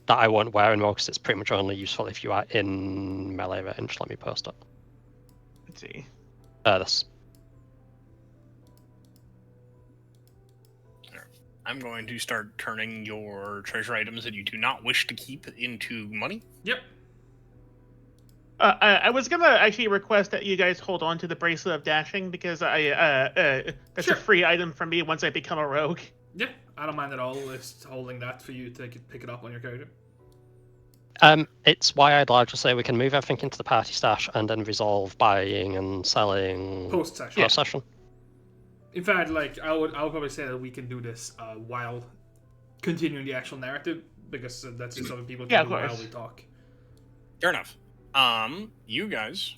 that I won't wear anymore because it's pretty much only useful if you are in melee range. Let me post it. Let's see. This. I'm going to start turning your treasure items that you do not wish to keep into money. Yep. I was gonna actually request that you guys hold on to the bracelet of dashing because that's Sure. a free item for me once I become a rogue. Yeah, I don't mind at all. It's holding that for you to pick it up on your character. It's why I'd largely say we can move everything into the party stash and then resolve buying and selling Post session. post session. In fact, like I would probably say that we can do this while continuing the actual narrative because that's just something people Yeah, can of do while course. we talk. Fair enough. You guys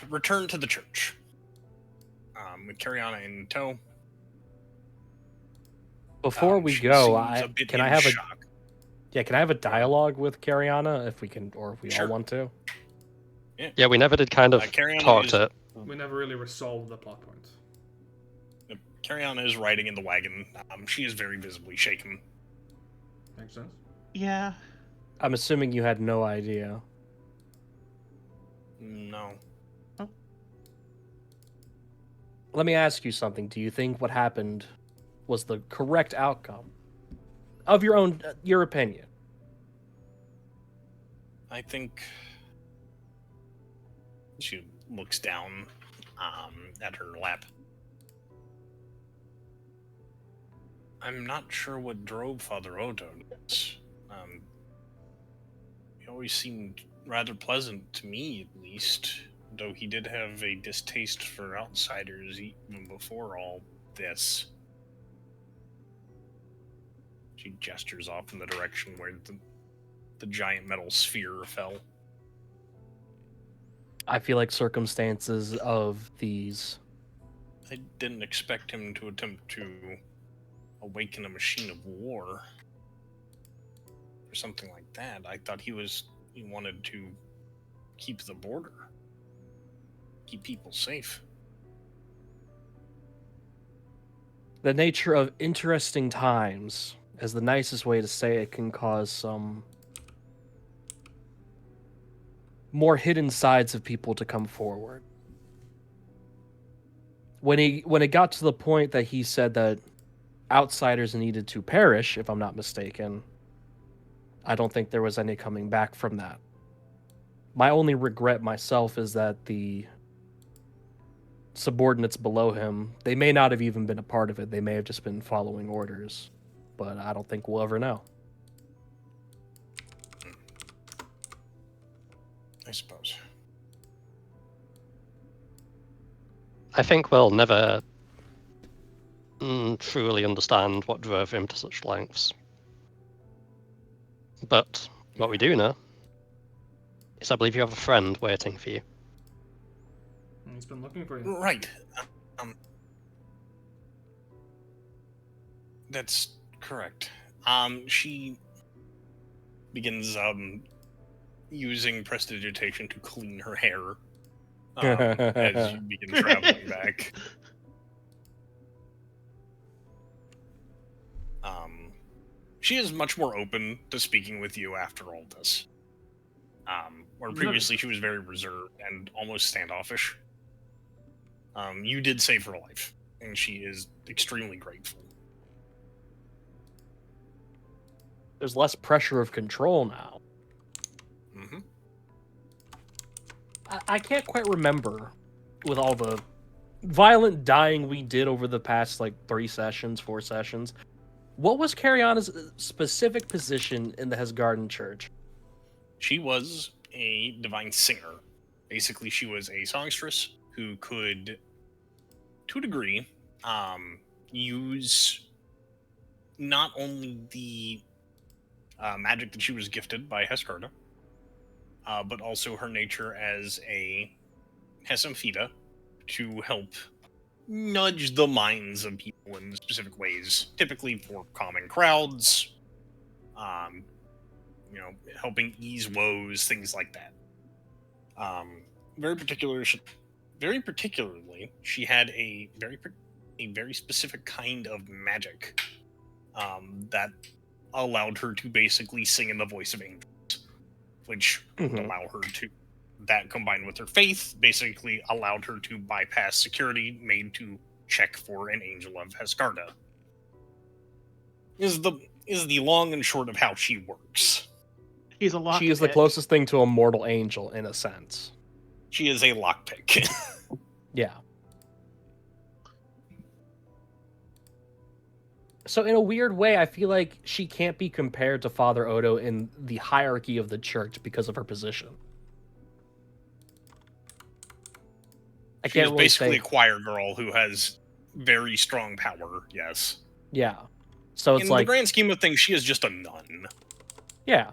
return to the church. With Cariana in tow. Before we She go, seems a bit can in I have shock. can I have a dialogue with Cariana if we can, or if we Sure. all want to? Yeah, we never did kind of Cariana talk is- to it. We never really resolved the plot point. Cariana is riding in the wagon. She is very visibly shaken. Makes sense. Yeah. I'm assuming you had no idea. No. Let me ask you something. Do you think what happened was the correct outcome? Of your opinion. I think she looks down at her lap. I'm not sure what drove Father Odo. He always seemed rather pleasant to me, at least. though he did have a distaste for outsiders even before all this. She gestures off in the direction where the giant metal sphere fell. I feel like circumstances of these. I didn't expect him to attempt to awaken a machine of war or something like that. I thought he wanted to keep the border, keep people safe. The nature of interesting times, as the nicest way to say it, can cause some more hidden sides of people to come forward. When it got to the point that he said that outsiders needed to perish, if I'm not mistaken, I don't think there was any coming back from that. My only regret myself is that the subordinates below him, they may not have even been a part of it. They may have just been following orders. But I don't think we'll ever know. I suppose. I think we'll never truly understand what drove him to such lengths. But what we do know is I believe you have a friend waiting for you. He's been looking for you. Right. That's correct. She begins using prestidigitation to clean her hair as you begin traveling back. She is much more open to speaking with you after all this. Where previously she was very reserved and almost standoffish. You did save her life, and she is extremely grateful. There's less pressure of control now. Mm-hmm. I can't quite remember, with all the violent dying we did over the past, 4 sessions, what was Cariana's specific position in the Hesgarden Church? She was a divine singer. Basically, she was a songstress who could, to a degree, use not only the magic that she was gifted by Heskarda, but also her nature as a Hesamphida to help nudge the minds of people in specific ways, typically for calming crowds, helping ease woes, things like that. Very particularly, she had a very specific kind of magic that allowed her to basically sing in the voice of angels, which would allow her to. That combined with her faith basically allowed her to bypass security made to check for an angel of Heskarda. Is the long and short of how she works. He's a lockpick. She is the closest thing to a mortal angel, in a sense. She is a lockpick. Yeah. So in a weird way, I feel like she can't be compared to Father Odo in the hierarchy of the church because of her position. She is basically a choir girl who has very strong power, yes. Yeah. So it's in the grand scheme of things, she is just a nun. Yeah.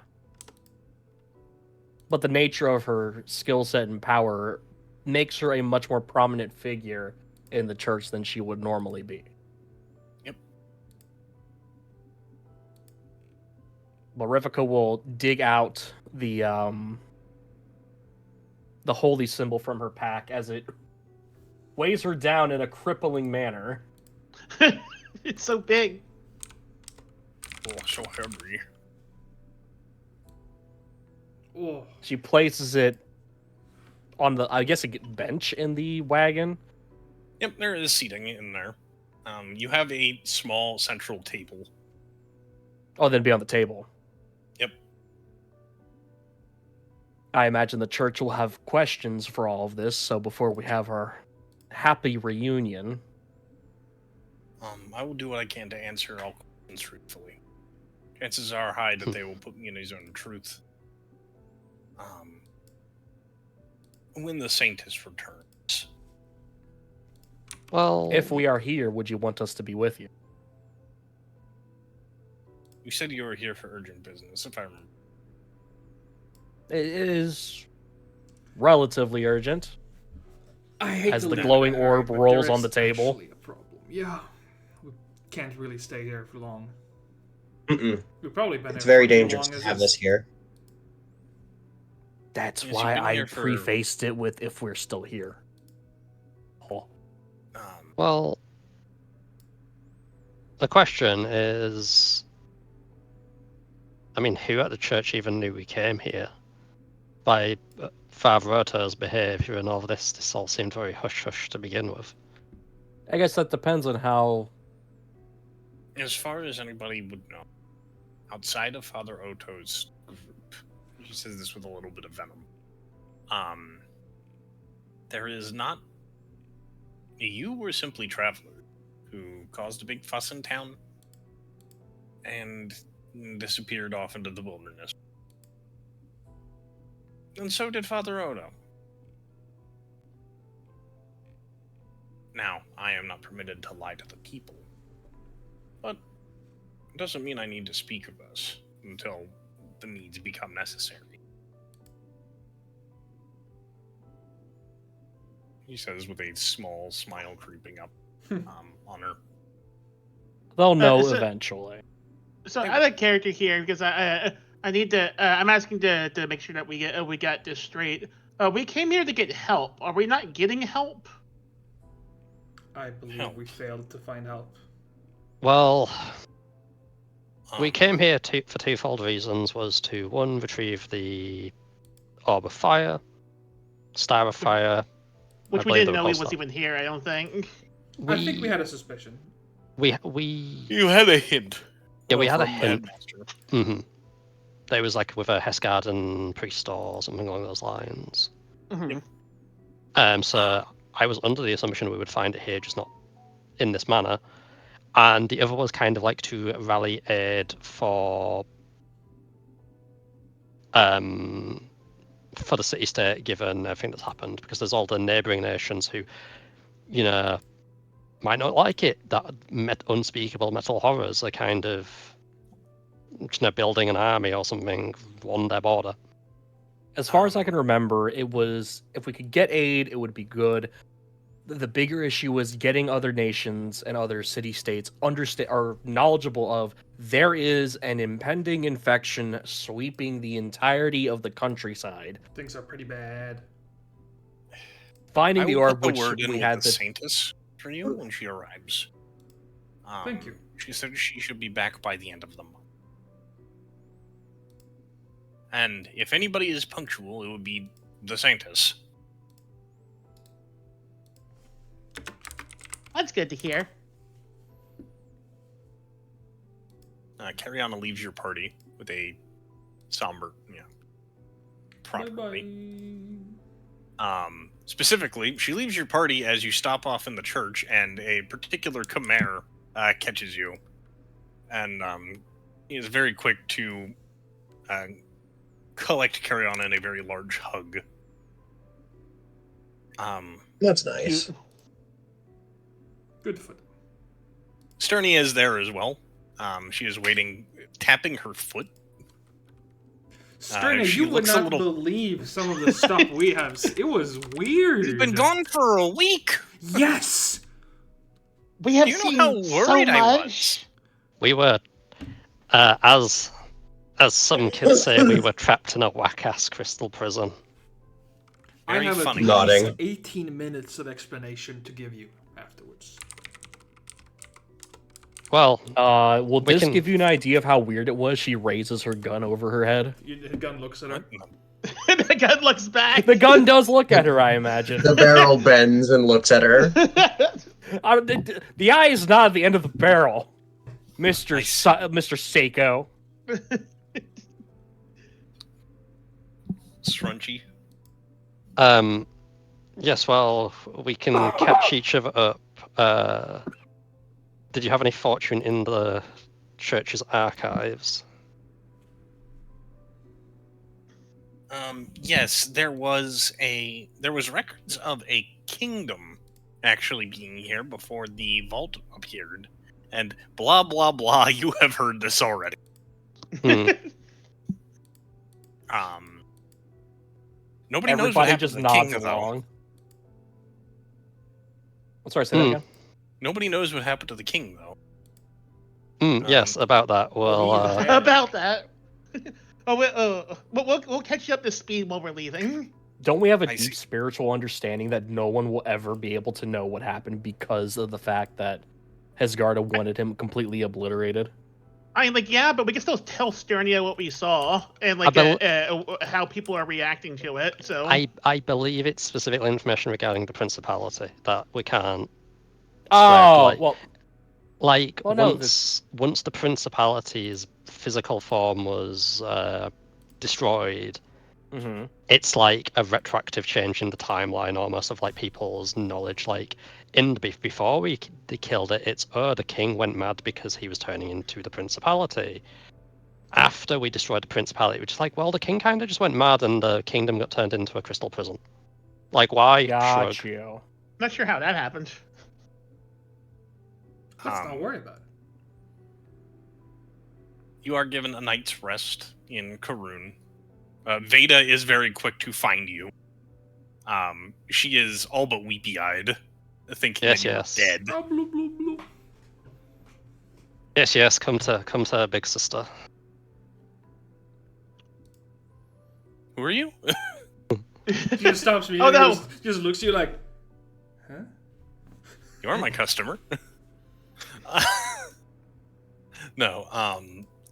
But the nature of her skill set and power makes her a much more prominent figure in the church than she would normally be. Yep. Rivika will dig out the holy symbol from her pack as it weighs her down in a crippling manner. It's so big. Oh, so heavy. Oh. She places it on the, I guess, a bench in the wagon. Yep, there is seating in there. You have a small central table. Oh, then be on the table. Yep. I imagine the church will have questions for all of this, so before we have our happy reunion... I will do what I can to answer all questions truthfully. Chances are high that they will put me in a zone of truth. when the Saintess returns. Well, If we are here, would you want us to be with you? You said you were here for urgent business, if I remember. It is relatively urgent. I hate As to the leave glowing it, orb but rolls there on is the table. actually a problem. Yeah, we can't really stay here for long. Mm-mm. We've probably been It's here very for as dangerous long to as have this here. That's Yes, why you've been I here for- prefaced it with "if we're still here." Oh. well, the question is, I mean, who at the church even knew we came here? By Father Oto's behaviour and all of this all seemed very hush-hush to begin with. I guess that depends on how. As far as anybody would know, outside of Father Oto's group, he says this with a little bit of venom. There is not. You were simply travelers who caused a big fuss in town and disappeared off into the wilderness. And so did Father Odo. Now, I am not permitted to lie to the people, but it doesn't mean I need to speak of us until the needs become necessary. He says with a small smile creeping up on her. They'll know so- eventually. So I have a character here because I need to. I'm asking to make sure that we got this straight. We came here to get help. Are we not getting help? I believe Help. we failed to find help. Well, we Um, came here for twofold reasons. Was to, one, retrieve the Orb of Fire, Star of Fire. Which I we believe didn't they know were he called was stuff. even here. I don't think. I think we had a suspicion. We You had a hint. Yeah, we had a from hint. Headmaster. Mm-hmm. There was like with a Hesgarden priest or something along those lines. Mhm. So I was under the assumption we would find it here, just not in this manner. And the other was kind of like to rally aid for the city-state, given everything that's happened, because there's all the neighbouring nations who, might not like it, that unspeakable metal horrors are kind of, building an army or something on their border. As far as I can remember, it was if we could get aid, it would be good. The bigger issue was getting other nations and other city-states are knowledgeable of there is an impending infection sweeping the entirety of the countryside. Things are pretty bad. Finding I the will orb, put which the word in we with had the the Saintess for you when she arrives. Thank you. She said she should be back by the end of the month. And if anybody is punctual, it would be the Saintess. That's good to hear. Cariana leaves your party with a somber, properly. Bye-bye. Specifically, she leaves your party as you stop off in the church, and a particular Khmer catches you, and he is very quick to collect Cariana in a very large hug. That's nice. Good for them. Sternia is there as well. She is waiting, tapping her foot. Sterna, she you would looks a not little- believe some of the stuff we have. It was weird. We've been gone for a week. Yes. We have Do you seen know how so worried I much. was? We were, as some kids say, we were trapped in a whack-ass crystal prison. I Very have funny. at Nodding. least 18 minutes of explanation to give you afterwards. Well, will We this can- give you an idea of how weird it was? She raises her gun over her head. The gun looks at her. The gun looks back. The gun does look at her, I imagine. The barrel bends and looks at her. The eye is not at the end of the barrel, Mr. Nice. Mr. Seiko. Scrunchy. yes, well, we can catch each other up. Did you have any fortune in the church's archives? Yes, there was records of a kingdom actually being here before the vault appeared, and blah blah blah. You have heard this already. Hmm. Nobody knows what Everybody happened just to the king, nods though. along. I'm sorry, say that again. Nobody knows what happened to the king, though. Yes, about that. Well, Yeah. About that. We'll catch you up to speed while we're leaving. Don't we have a I deep see. spiritual understanding that no one will ever be able to know what happened because of the fact that Hesgarda wanted him completely obliterated? I mean, like, yeah, but we can still tell Sternia what we saw and like how people are reacting to it. So I believe it's specifically information regarding the principality that we can't. Oh, like- well, Like Well, no, once the principality's physical form was destroyed, mhm. it's like a retroactive change in the timeline almost of like people's knowledge. Like before they killed it, it's the king went mad because he was turning into the principality. After we destroyed the principality, which is like, well, the king kind of just went mad and the kingdom got turned into a crystal prison. Like, why? Got Shrug. you. not sure how that happened. Let's not worry about it. You are given a night's rest in Karun. Veda is very quick to find you. She is all but weepy-eyed, thinking Yes, that you're yes. dead. Oh, blue, blue, blue. Yes, come to big sister. Who are you? She just stops me. Oh, and no. just looks at you like, huh? You are my customer. No,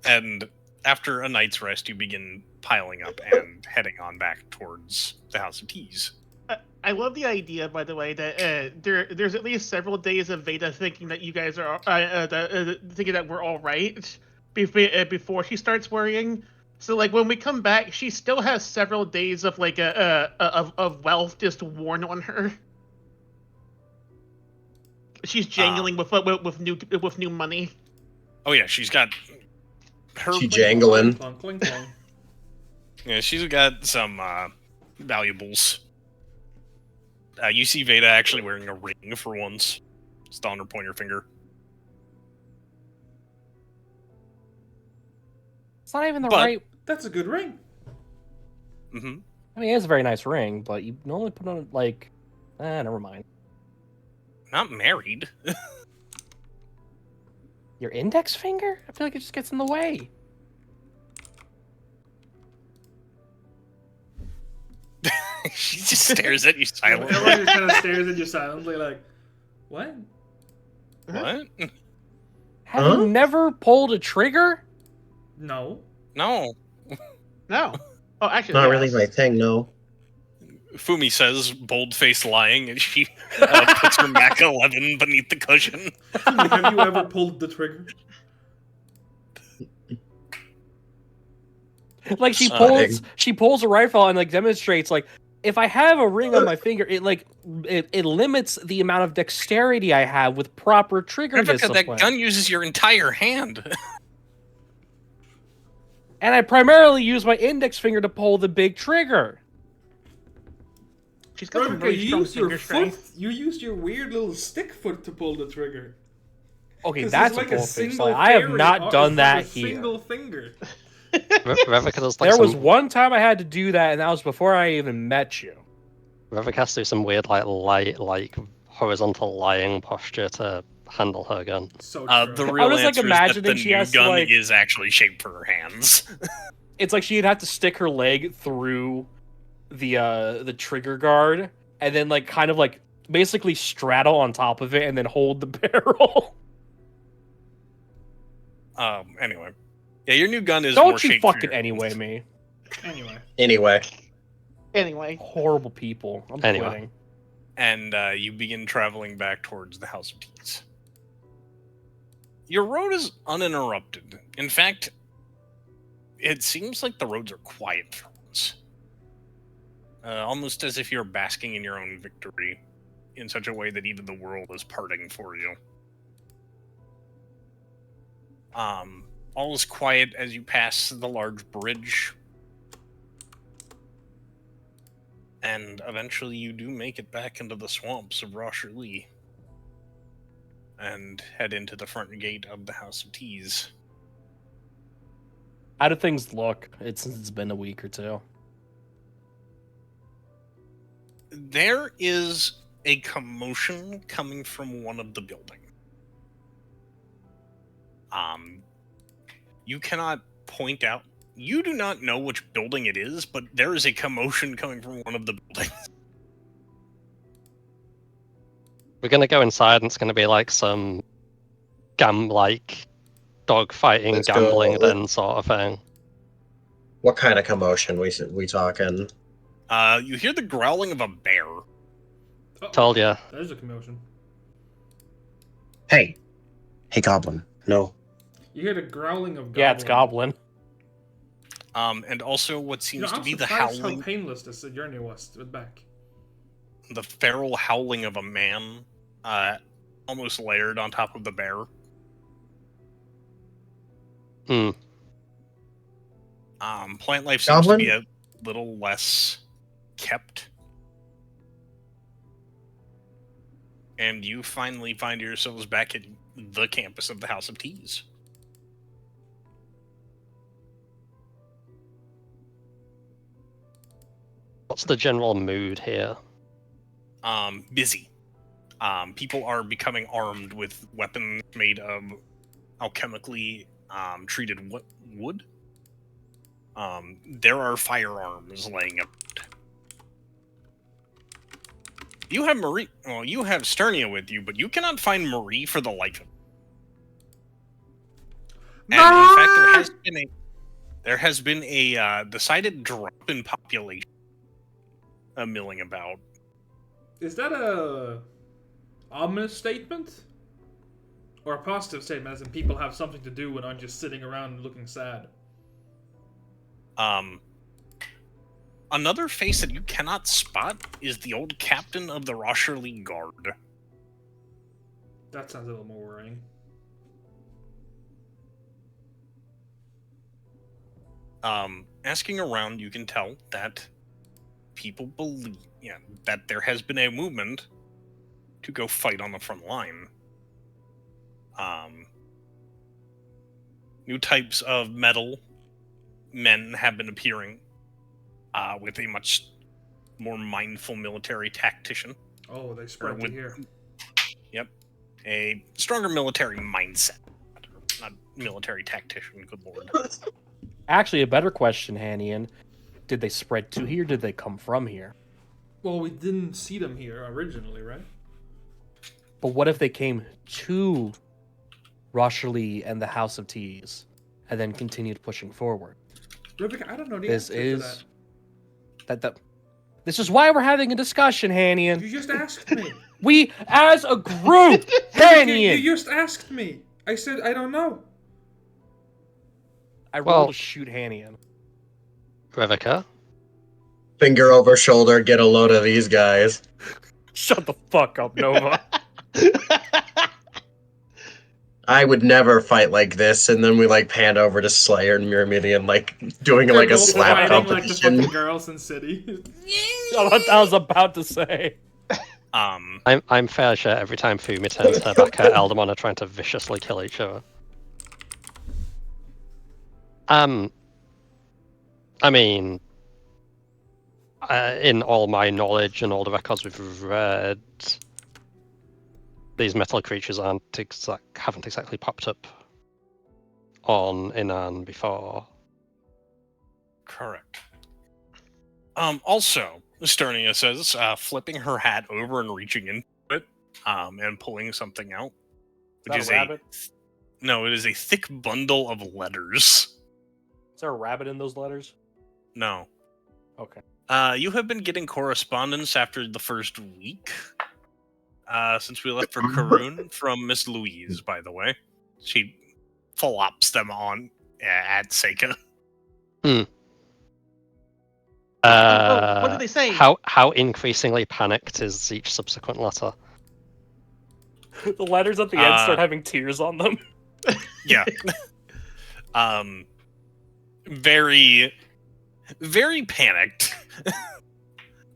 and after a night's rest, you begin piling up and heading on back towards the House of Teas. I love the idea, by the way, that there's at least several days of Veda thinking that you guys are thinking that we're all right before she starts worrying. So like when we come back, she still has several days of like of wealth just worn on her. She's jangling with new money. Oh yeah, she's got her. She jangling. Clunk, clunk, clunk. Yeah, she's got some valuables. You see Veda actually wearing a ring for once. Just on her pointer finger. It's not even the But- right. That's a good ring. Mm-hmm. I mean, it's a very nice ring, but you normally put on like. Never mind. Not married. Your index finger? I feel like it just gets in the way. She just stares at you silently. Everyone just kind of stares at you silently, like, what? What? Have Huh? you never pulled a trigger? No. No. No. Oh, actually, Not really yes. my thing, no. Fumi says, bold-faced lying, and she puts her Mac 11 beneath the cushion. Have you ever pulled the trigger? Like Nodding. she pulls a rifle and like demonstrates like if I have a ring on my finger, it limits the amount of dexterity I have with proper trigger Rebecca, discipline. that gun uses your entire hand. And I primarily use my index finger to pull the big trigger. She's got some Rebecca, really you strong used your finger foot. strength. You used your weird little stick foot to pull the trigger. Okay, 'Cause that's it's a bull single face. Like, I have fairy not on- done it's that like a here. Single finger. Revika does like There was some, one time I had to do that, and that was before I even met you. Revika has to do some weird like horizontal lying posture to handle her gun. So The true. real was, like, answer is that imagining the she new has to, gun like- is actually shaped for her hands. It's like she'd have to stick her leg through the trigger guard, and then like kind of like basically straddle on top of it, and then hold the barrel. Anyway. Yeah, your new gun is more Don't you shaped for fucking your anyway hands. me. Anyway. Anyway, Anyway, Horrible people. I'm Anyway. quitting. And you begin traveling back towards the House of Teas. Your road is uninterrupted. In fact, it seems like the roads are quiet for once. Almost as if you're basking in your own victory in such a way that even the world is parting for you. All is quiet as you pass the large bridge. And eventually you do make it back into the swamps of Rosherlee and head into the front gate of the House of Teas. How do things look? It's been a week or two. There is a commotion coming from one of the buildings. You cannot point out. You do not know which building it is, but there is a commotion coming from one of the buildings. We're gonna go inside, and it's gonna be like some like dog fighting, Let's gambling, go. then sort of thing. What kind of commotion we talking? You hear the growling of a bear. Uh-oh. Told ya. There's a commotion. Hey, Goblin. No. You hear the growling of goblin. Yeah, it's Goblin. And also what seems to I'm be the surprised howling, how painless this journey was back. the feral howling of a man, almost layered on top of the bear. Hmm. Plant life seems Goblin? to be a little less kept. And you finally find yourselves back at the campus of the House of Teas. What's the general mood here? Busy. People are becoming armed with weapons made of alchemically treated wood. There are firearms laying up. You have Marie. Well, you have Sternia with you, but you cannot find Marie for the life of you. And in fact, there has been a decided drop in population milling about. Is that a ominous statement? Or a positive statement, as in people have something to do and aren't just sitting around looking sad? Another face that you cannot spot is the old captain of the Rosherlee Guard. That sounds a little more worrying. Asking around, you can tell that people believe that there has been a movement to go fight on the front line. New types of metal men have been appearing with a much more mindful military tactician. Oh, they spread to here. Yep. A stronger military mindset. Not military tactician, good lord. Actually, a better question, Hannian. Did they spread to here? Did they come from here? Well, we didn't see them here originally, right? But what if they came to Rosherlee and the House of Teas, and then continued pushing forward? Rebecca, I don't know the This answer is to that. This is why we're having a discussion, that. Hannian. You just asked me. We, as a group, Hannian. You just asked me. I said I don't know. I rolled Well- to shoot Hannian. Revica? Finger over shoulder, get a load of these guys. Shut the fuck up, Nova. I would never fight like this, and then we like pan over to Slayer and Myrmidon, like doing They're like a both slap fighting like the competition. fucking girls in City. What I was about to say. I'm fair share every time Fumi turns her back at Eldamon are trying to viciously kill each other. I mean, in all my knowledge and all the records we've read, these metal creatures haven't exactly popped up on Inan before. Correct. Also, Sternia says, flipping her hat over and reaching into it, and pulling something out. Which Is that a rabbit? No, it is a thick bundle of letters. Is there a rabbit in those letters? No. Okay. You have been getting correspondence after the first week. Since we left for Karun from Miss Louise, by the way. She flops them on at Seika. What did they say? How increasingly panicked is each subsequent letter? The letters at the end start having tears on them. Yeah. Very, very panicked.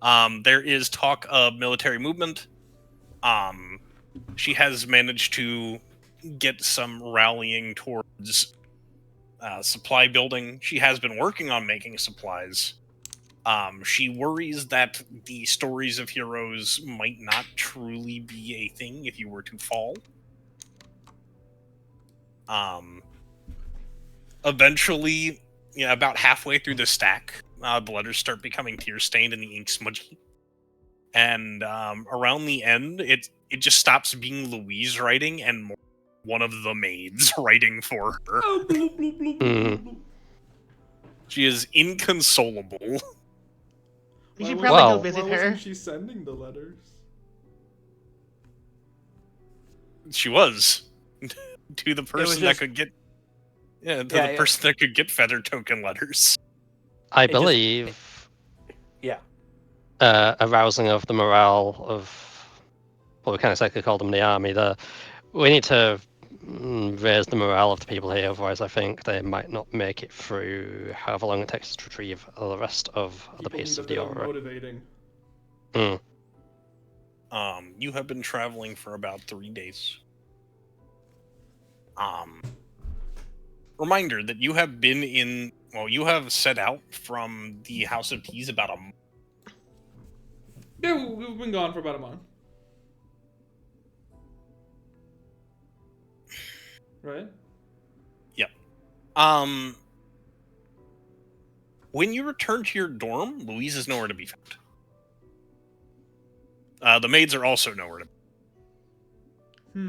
There is talk of military movement. She has managed to get some rallying towards supply building. She has been working on making supplies. She worries that the stories of heroes might not truly be a thing if you were to fall. Eventually, about halfway through the stack, the letters start becoming tear-stained and the ink smudgy. And around the end, it just stops being Louise writing and more one of the maids writing for her. Oh, bloop, bloop, bloop, bloop, bloop. She is inconsolable. You should Why probably Well- go visit why her. wasn't she sending the letters? She was to the person that just- could get. Yeah, to Yeah, the yeah. person that could get feather token letters. I It just- believe Yeah. a rousing of the morale of what we kind of cyclically call them the army. We need to raise the morale of the people here, otherwise I think they might not make it through however long it takes to retrieve the rest of the People piece need a of the bit of aura. motivating. You have been traveling for about 3 days. Reminder that you have been you have set out from the House of Teas about a month. Yeah, we've been gone for about a month. Right? When you return to your dorm, Louise is nowhere to be found. The maids are also nowhere to be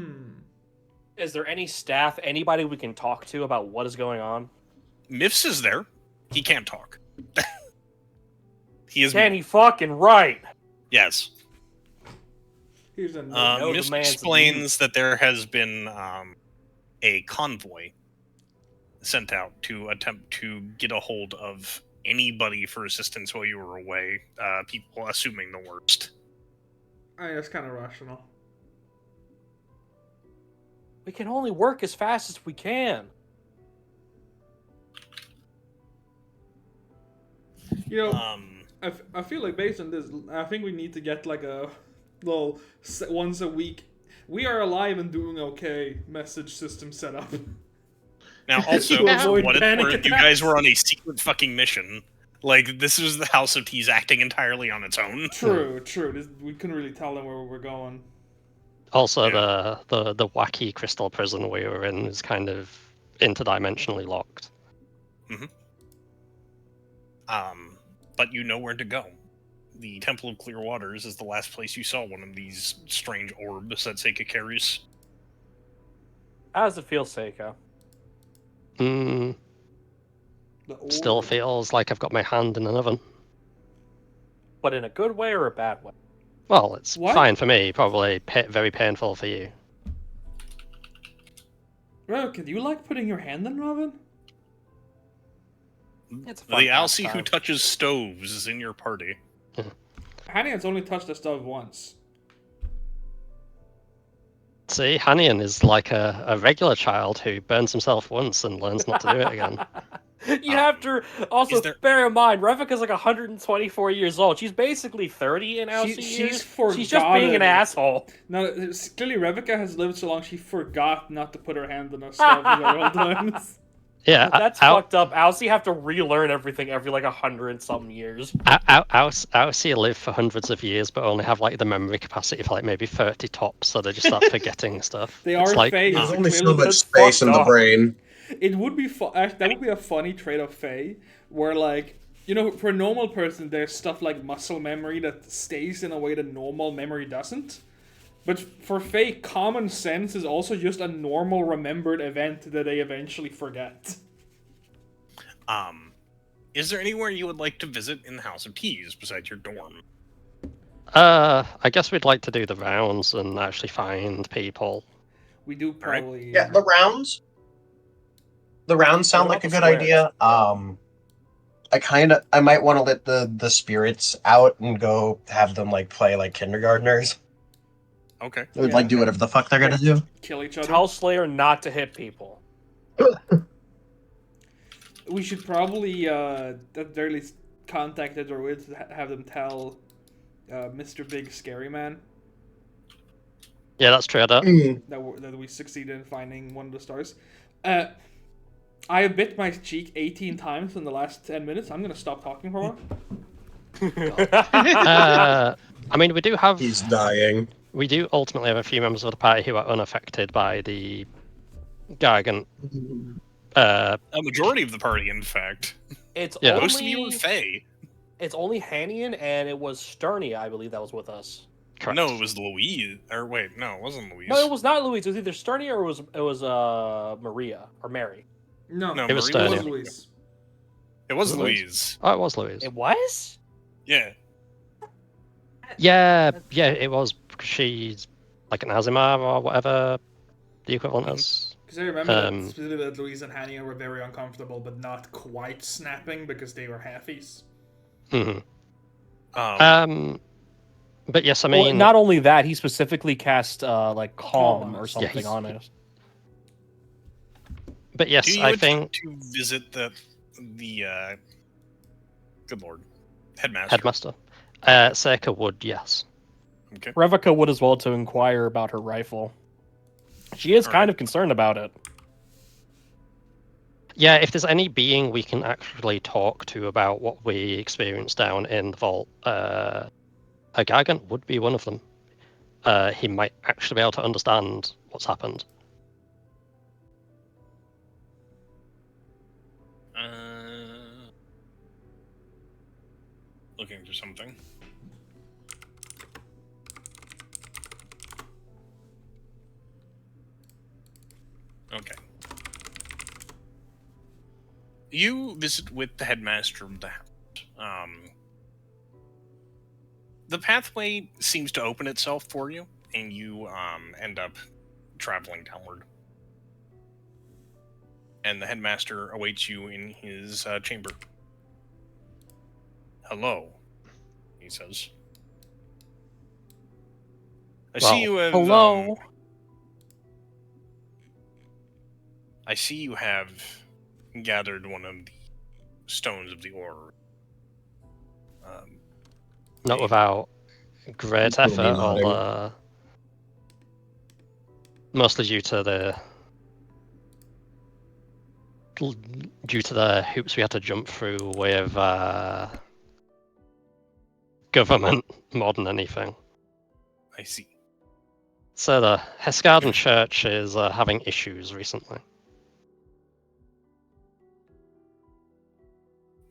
Is there any staff, anybody we can talk to about what is going on? Miffs is there. He can't talk. He is. Can he fucking write? Yes. Here's a know the Miffs man's explains that there has been a convoy sent out to attempt to get a hold of anybody for assistance while you were away. People assuming the worst. That's kind of rational. We can only work as fast as we can. You know, I feel like based on this, I think we need to get like a little once a week. We are alive and doing okay message system set up. Now, also, To avoid what it's panic worth, you attacks. guys were on a secret fucking mission. Like, this is the House of Teas acting entirely on its own. True. We couldn't really tell them where we were going. Also, Yeah. the wacky crystal prison we were in is kind of interdimensionally locked. But you know where to go. The Temple of Clear Waters is the last place you saw one of these strange orbs that Seika carries. How does it feel, Seika? Mm, The still orb. feels like I've got my hand in an oven. But in a good way or a bad way? Well, it's What? fine for me, probably very painful for you. Bro, do you like putting your hand in Robin? It's a fun The Alcee who pastime. touches stoves is in your party. Hanny has only touched the stove once. See, Hanian is like a regular child who burns himself once and learns not to do it again. You have to also is there- bear in mind, Revika's like 124 years old. She's basically 30 in Alcee She's years. forgotten. She's just being an asshole. No, it's clearly Revika has lived so long she forgot not to put her hand in a stove several times. Yeah, That's fucked up. Alcee have to relearn everything every like 100-something years. Alcee live for hundreds of years, but only have like the memory capacity for like maybe 30 tops, so they just start forgetting stuff. They It's are like, fake. There's It's only so clearly- much that's space in fucked the up. brain. It would be that would be a funny trait of Fae, where like for a normal person, there's stuff like muscle memory that stays in a way that normal memory doesn't. But for Fae, common sense is also just a normal remembered event that they eventually forget. Is there anywhere you would like to visit in the House of Teas besides your dorm? I guess we'd like to do the rounds and actually find people. We do probably. Yeah, the rounds. The rounds sound What like a about good the idea. I might want to let the spirits out and go have them like play like kindergartners. Okay. They would Yeah. like do whatever the fuck they're gonna do. Kill each other. Tell Slayer not to hit people. We should probably at the very least contact the druids, have them tell Mr. Big Scary Man. Yeah, that's true. I don't. That we succeeded in finding one of the stars. I have bit my cheek 18 times in the last 10 minutes. I'm gonna stop talking for a while. I mean, we do have. He's dying. We do ultimately have a few members of the party who are unaffected by the Gargant. A majority of the party, in fact. It's Most of you are Fae. It's only Hannian, and it was Sternia, I believe, that was with us. Correct. No, it was Louise. Or wait, no, it wasn't Louise. No, it was not Louise. It was either Sternia or it was Maria or Mary. No, it was Marie Sternia. Louise. It was Was it Louise. Oh, it was Louise. It was? Yeah. Yeah, it was. She's like an Azimar or whatever the equivalent is. Because I remember that specifically that Louise and Hannian were very uncomfortable, but not quite snapping because they were halfies. Mm-hmm. But yes, I mean, Well, not only that, he specifically cast like calm or Yeah, something on it. But yes, Do you I attempt think to visit the good lord, headmaster. Headmaster Seika would, yes. Okay. Revika would as well to inquire about her rifle. She is kind of concerned about it. Yeah, if there's any being we can actually talk to about what we experienced down in the vault, a Gargant would be one of them. He might actually be able to understand what's happened. Looking for something. Okay. You visit with the headmaster of the house. The pathway seems to open itself for you, and you end up traveling downward. And the headmaster awaits you in his chamber. Hello, he says. I see you have. Hello. I see you have gathered one of the stones of the Aura. Not without great Will be effort, nodding. or mostly due to the hoops we had to jump through with government more than anything. I see. So the Heskarden Church is having issues recently.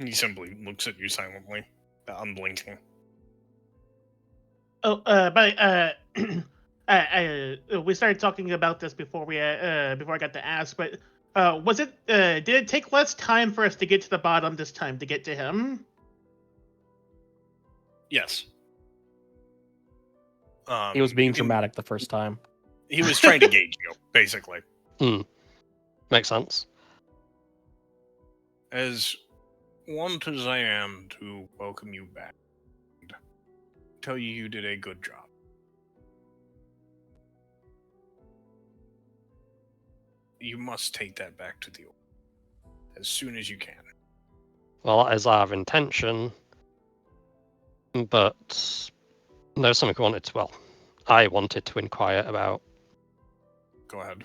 He simply looks at you silently, unblinking. Oh, but we started talking about this before I got to ask. But was it? Did it take less time for us to get to the bottom this time to get to him? Yes. He was being you can- dramatic the first time. He was trying to gauge you, basically. Makes sense. As want as I am to welcome you back, and tell you did a good job. You must take that back to the Order as soon as you can. Well, that is our intention, but there's something I wanted to inquire about. Go ahead.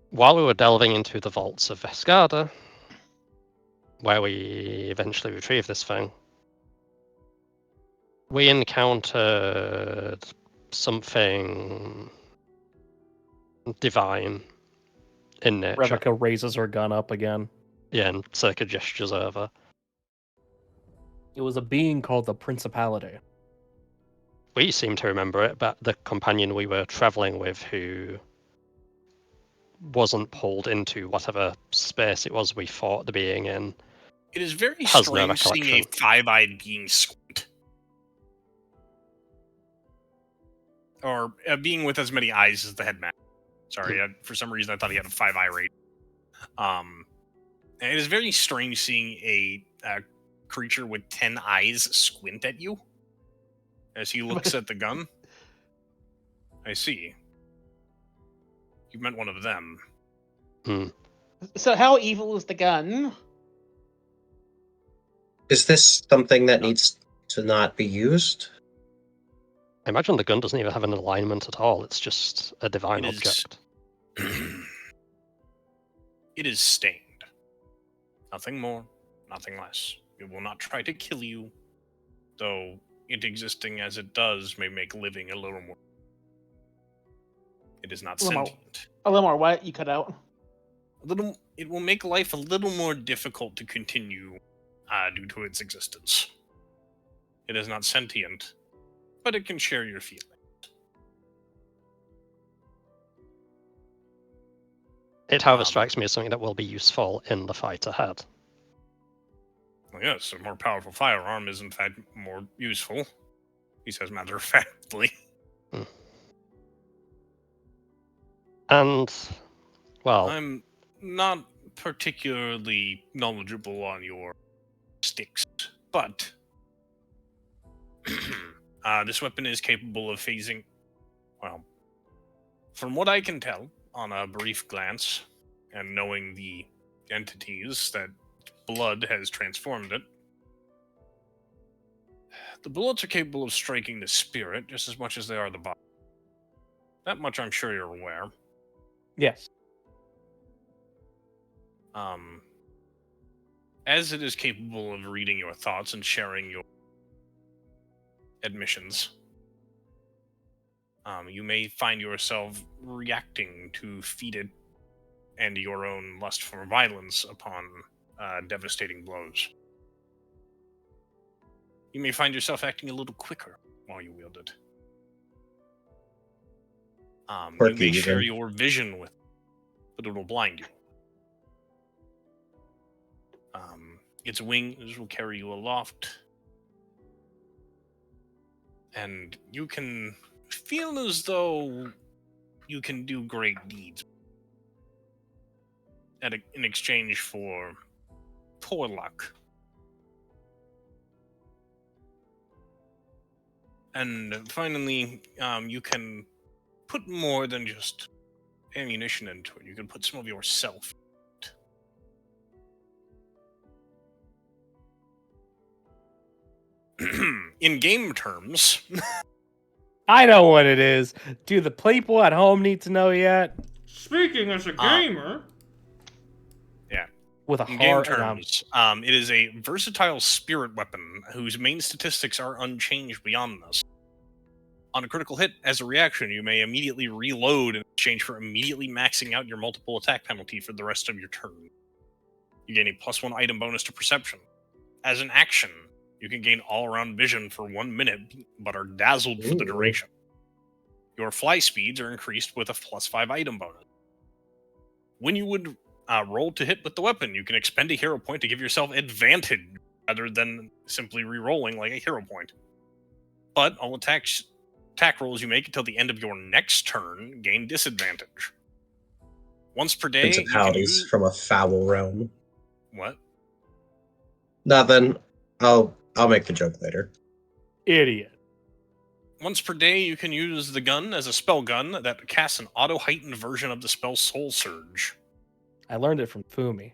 While we were delving into the vaults of Vescarda, where we eventually retrieved this thing, we encountered something divine in nature. Revika raises her gun up again. Yeah, and Circa gestures over. It was a being called the Principality. We seem to remember it, but the companion we were traveling with who wasn't pulled into whatever space it was we fought the being in. It is very Has no strange seeing a recollection. five-eyed being squint. Or a being with as many eyes as the headmaster. Sorry, for some reason I thought he had a 5-eye rate. And it is very strange seeing a creature with 10 eyes squint at you as he looks at the gun. I see. You meant one of them. So how evil is the gun? Is this something that needs to not be used? I imagine the gun doesn't even have an alignment at all. It's just a divine It is- object. It is stained. Nothing more, nothing less. It will not try to kill you, though it existing as it does may make living a little more. It is not A little more- sentient. A little more what? You cut out. It will make life a little more difficult to continue due to its existence. It is not sentient, but it can share your feelings. It, however, strikes me as something that will be useful in the fight ahead. Well, yes, a more powerful firearm is in fact more useful. He says matter of factly. And, well, I'm not particularly knowledgeable on your sticks, but this weapon is capable of phasing. Well, from what I can tell on a brief glance and knowing the entities that blood has transformed it, the bullets are capable of striking the spirit just as much as they are the body. That much I'm sure you're aware. Yes. As it is capable of reading your thoughts and sharing your admissions, you may find yourself reacting to feed it and your own lust for violence upon devastating blows. You may find yourself acting a little quicker while you wield it. You Quirky, may share even. your vision with it, but it will blind you. Its wings will carry you aloft, and you can feel as though you can do great deeds in exchange for poor luck. And finally, you can put more than just ammunition into it. You can put some of yourself. In game terms, I know what it is. Do the people at home need to know yet? Speaking as a gamer, With a in game heart and terms, it is a versatile spirit weapon whose main statistics are unchanged beyond this. On a critical hit, as a reaction, you may immediately reload in exchange for immediately maxing out your multiple attack penalty for the rest of your turn. You gain a +1 item bonus to perception. As an action, you can gain all-around vision for 1 minute, but are dazzled for the Ooh. duration. Your fly speeds are increased with a +5 item bonus. When you would roll to hit with the weapon, you can expend a hero point to give yourself advantage rather than simply re-rolling like a hero point. But all attack rolls you make until the end of your next turn gain disadvantage. Once per day, you can Principalities use... from a foul realm. What? Nothing. I'll make the joke later. idiot. Once per day, you can use the gun as a spell gun that casts an auto-heightened version of the spell Soul Surge. I learned it from Fumi.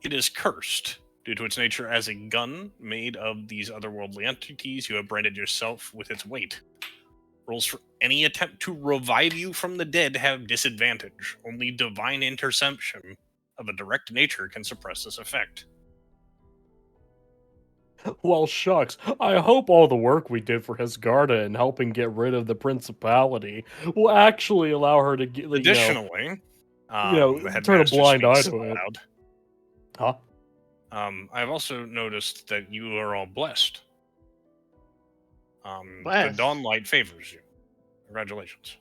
It is cursed. Due to its nature as a gun made of these otherworldly entities, you have branded yourself with its weight. Rolls for any attempt to revive you from the dead have disadvantage. Only divine interception of a direct nature can suppress this effect. Well, shucks. I hope all the work we did for Hesgarda in helping get rid of the principality will actually allow her to get, Additionally, the turn a headmaster blind eye speaks to it. aloud. Huh? I've also noticed that you are all blessed. The Blessed? Dawnlight favors you. Congratulations.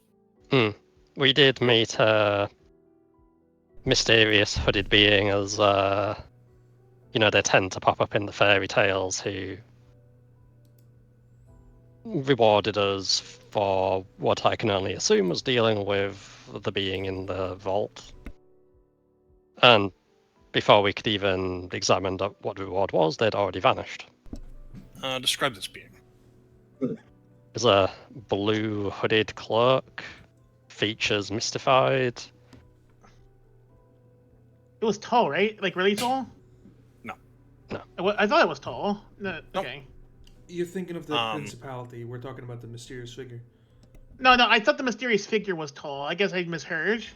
We did meet a mysterious hooded being as, they tend to pop up in the fairy tales, who rewarded us for what I can only assume was dealing with the being in the vault. And before we could even examine what the reward was, they'd already vanished. Describe this being. There's a blue hooded cloak, features mystified. It was tall, right? Like really tall? I thought it was tall. No, okay. You're thinking of the principality. We're talking about the mysterious figure. No, I thought the mysterious figure was tall. I guess I misheard.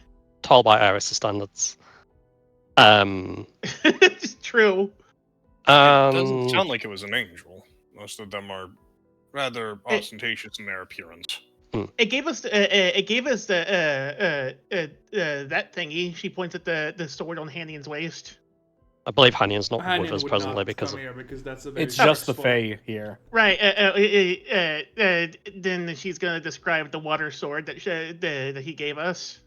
Tall by Iris standards. It's true. It doesn't sound like it was an angel. Most of them are rather ostentatious in their appearance. It gave us that thingy. She points at the sword on Hanian's waist. I believe Hanian's not Hanian with us would presently not because come of... here because that's a very It's just the stressful- Fae here. Right. Then she's gonna describe the water sword that he gave us.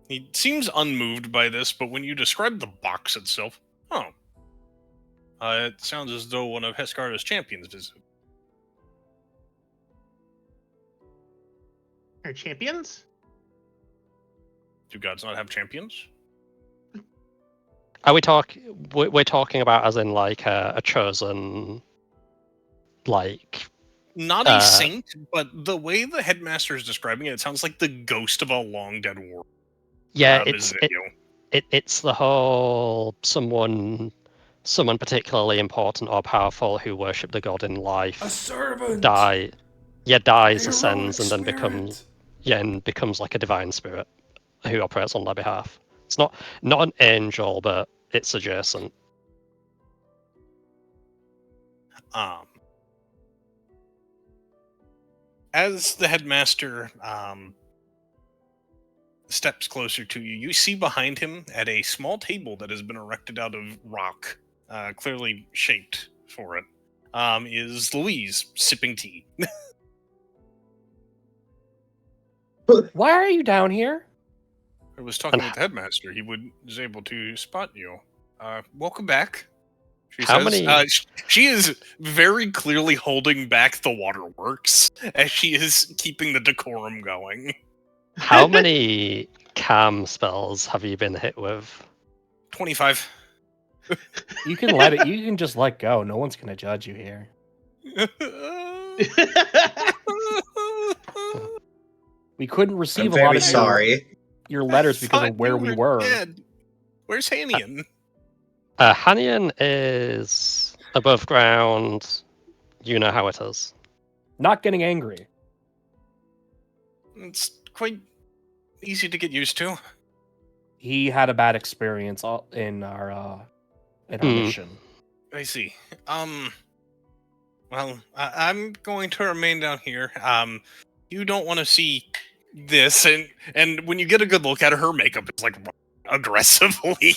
He seems unmoved by this, but when you describe the box itself, it sounds as though one of Hescarda's champions visited. Her champions? Do gods not have champions? Are we we're talking about as in like a chosen, like... Not a saint, but the way the headmaster is describing it, it sounds like the ghost of a long dead war. Yeah, it's the whole someone particularly important or powerful who worship the god in life. A servant. Dies, Heroic ascends, and then spirit. becomes like a divine spirit who operates on their behalf. It's not an angel, but it's adjacent. As the headmaster steps closer to you, you see behind him at a small table that has been erected out of rock, clearly shaped for it, is Louise sipping tea. Why are you down here? I was talking with the headmaster. He was able to spot you. Welcome back. She says. She is very clearly holding back the waterworks as she is keeping the decorum going. How many calm spells have you been hit with? 25. You can let it. You can just let go. No one's gonna judge you here. We couldn't receive I'm a lot very of sorry. your letters because Thought of where you we were. dead. Where's Hanian? Hanian is above ground. You know how it is. Not getting angry. It's quite easy to get used to. He had a bad experience in our mission. I see. Well, I'm going to remain down here. You don't want to see this, and when you get a good look at her makeup, it's like aggressively.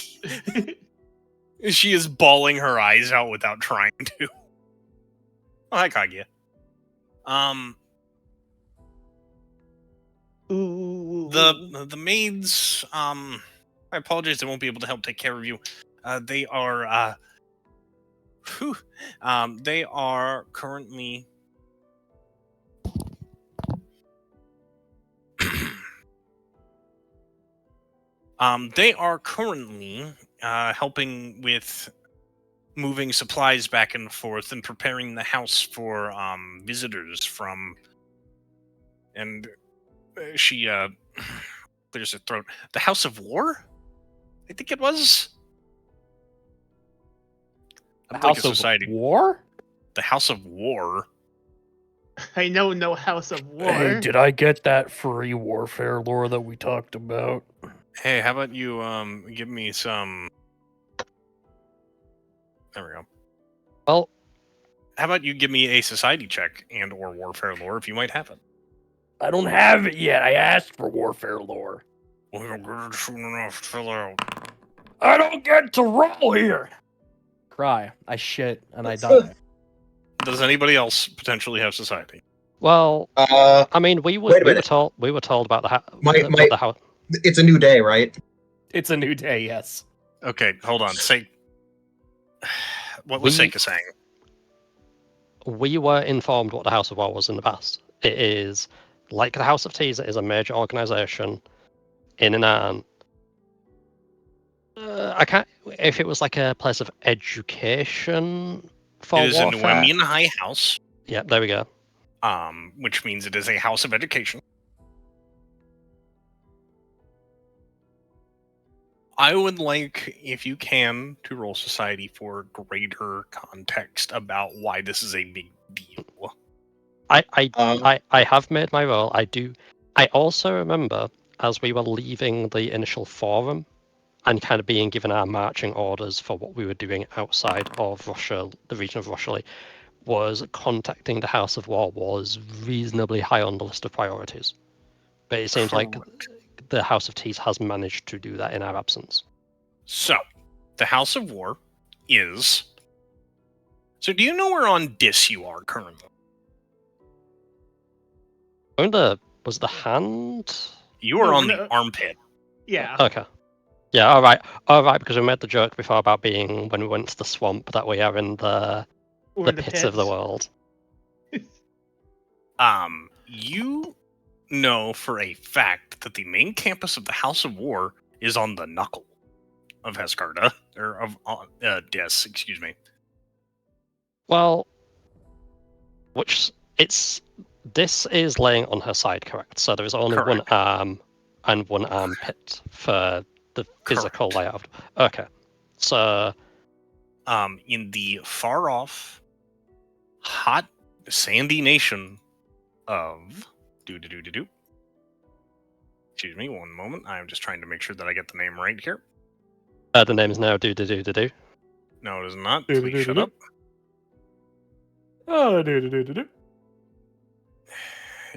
She is bawling her eyes out without trying to. Oh, hi, Kaguya. Ooh. The maids, I apologize, they won't be able to help take care of you. They are currently helping with moving supplies back and forth and preparing the house for visitors from. And she clears her throat. The House of War? I think it was. The House of War? The House of War. I know no House of War. Hey, did I get that free warfare lore that we talked about? Hey, how about you give me some... There we go. Well, how about you give me a society check and or warfare lore if you might have it? I don't have it yet. I asked for warfare lore. Well, you don't get it soon enough to fill out. I don't get to roll here. Cry. I shit and I die. Does anybody else potentially have society? well, I mean, we were told about the house. It's a new day, right? It's a new day. Yes. Okay, hold on. Say what was Seika saying? We were informed what the House of War was in the past. It is like the House of Tees. It is a major organization in Anan. I can't. If it was like a place of education for It is a warfare. Noemian High House. Yeah, there we go. Which means it is a house of education. I would like, if you can, to roll society for greater context about why this is a big deal. I have made my roll. I also remember as we were leaving the initial forum and kind of being given our marching orders for what we were doing outside of Russia, the region of Russia, was contacting the House of War was reasonably high on the list of priorities. But it seems like the House of Tees has managed to do that in our absence. So, the House of War is... So do you know where on Dis you are currently? Was the hand? You are on the armpit. Yeah. Okay. Yeah, alright, because we made the joke before about being, when we went to the swamp, that we are in the pit of the world. You know for a fact that the main campus of the House of War is on the knuckle of Heskarda, or of Dis, excuse me. Well, this is laying on her side, correct? So there is only one arm and one armpit for the physical layout. Okay, so in the far off, hot, sandy nation of Excuse me, one moment. I'm just trying to make sure that I get the name right here. The name is now do. No, it is not. Please shut up. Oh, You're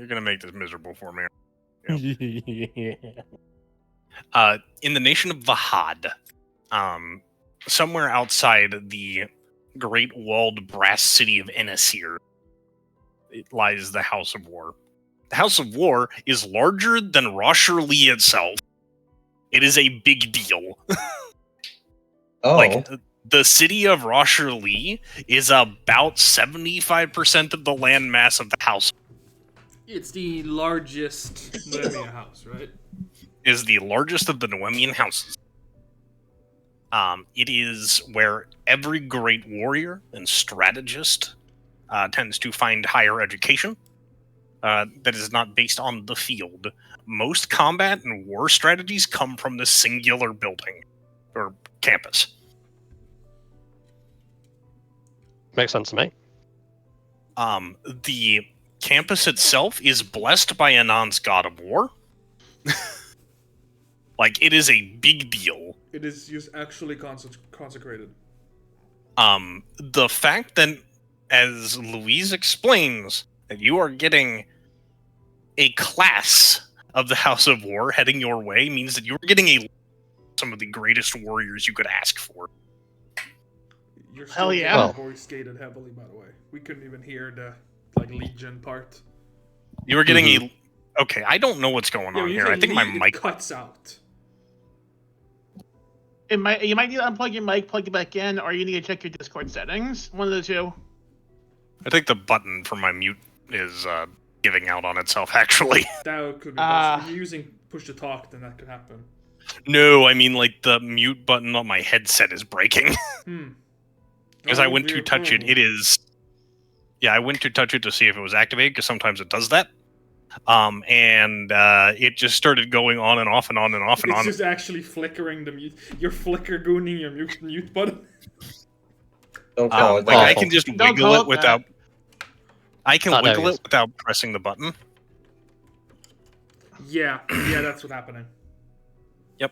gonna make this miserable for me. Yeah. In the nation of Vahad, somewhere outside the great walled brass city of Enisir, it lies the House of War. The House of War is larger than Rosherlee itself. It is a big deal. Oh. Like, the city of Rosherlee is about 75% of the landmass of the house. It's the largest Noemian house, right? Is the largest of the Noemian houses. It is where every great warrior and strategist tends to find higher education that is not based on the field. Most combat and war strategies come from this singular building or campus. Makes sense to me. The campus itself is blessed by Anand's god of war. Like, it is a big deal. It is just actually consecrated. The fact that, as Louise explains, that you are getting a class of the House of War heading your way means that you're getting some of the greatest warriors you could ask for. You're still Hell yeah. voice skated heavily, by the way. We couldn't even hear the Legion part. You were getting Okay, I don't know what's going on here. I think my mic cuts out. You might need to unplug your mic, plug it back in, or you need to check your Discord settings. One of the two. I think the button for my mute is giving out on itself, actually. That could be possible. If you're using push to talk, then that could happen. No, I mean, like, the mute button on my headset is breaking. Because I went to touch it, it is... Yeah, I went to touch it to see if it was activated, because sometimes it does that. And it just started going on and off and on and off and on. It's just actually flickering the mute. You're flicker-gooning your mute button. Don't call it like, that. I can just wiggle it without... I can wiggle it without pressing the button. Yeah, that's what's happening. Yep.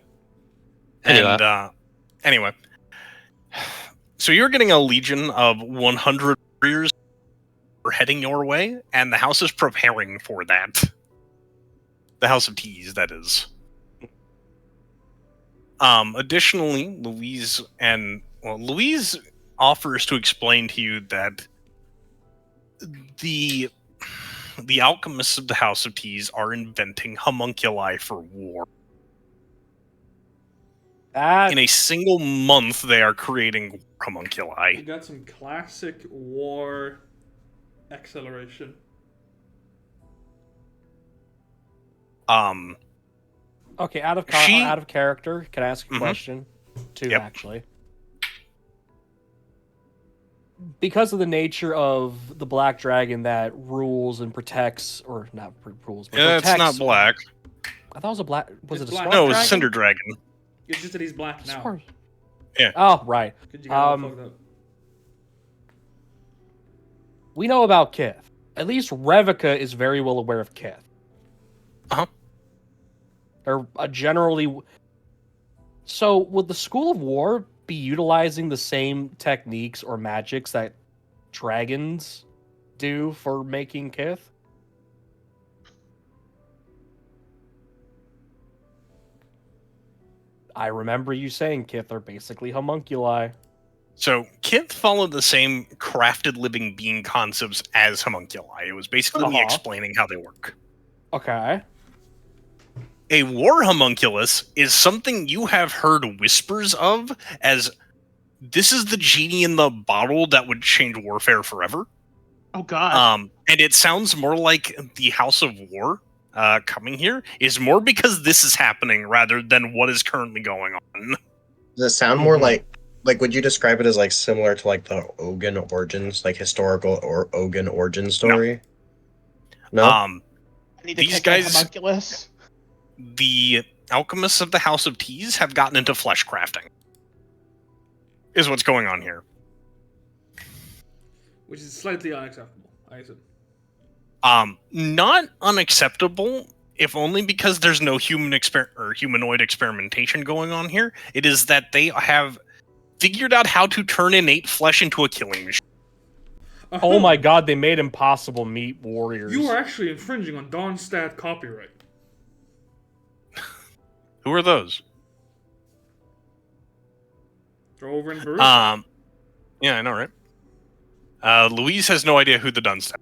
And, anyway. So you're getting a legion of 100 warriors heading your way, and the house is preparing for that. The House of Tees, that is. Additionally, Louise offers to explain to you that the alchemists of the House of Tees are inventing homunculi for war. In a single month, they are creating homunculi. You got some classic war acceleration. Okay, out of character, can I ask a question? Too, actually. Because of the nature of the Black Dragon that rules and protects, or not rules, but protects. It's not black. I thought it was a black. Was it a black. swamp No, it was dragon? Cinder Dragon. It's just that he's black now. Sorry. Yeah. Oh, right. Could you get all fucked up? We know about Kith. At least Revica is very well aware of Kith. Uh-huh. Or generally... So, would the School of War be utilizing the same techniques or magics that dragons do for making Kith? I remember you saying Kith are basically homunculi. So, Kith followed the same crafted living being concepts as homunculi. It was basically me explaining how they work. Okay. A war homunculus is something you have heard whispers of as this is the genie in the bottle that would change warfare forever. Oh god. And it sounds more like the House of War coming here is more because this is happening rather than what is currently going on. Does it sound more like would you describe it as like similar to like the Ogun origins, like historical or Ogun origin story? No. I need to these catch guys- a homunculus. The alchemists of the House of Teas have gotten into flesh crafting. Is what's going on here. Which is slightly unacceptable, I assume. Not unacceptable, if only because there's no humanoid experimentation going on here. It is that they have figured out how to turn innate flesh into a killing machine. Oh my god, they made impossible meat warriors. You are actually infringing on Dawnstad copyright. Who are those? They're over in Baruch. Yeah, I know, right? Louise has no idea who the Dunstad.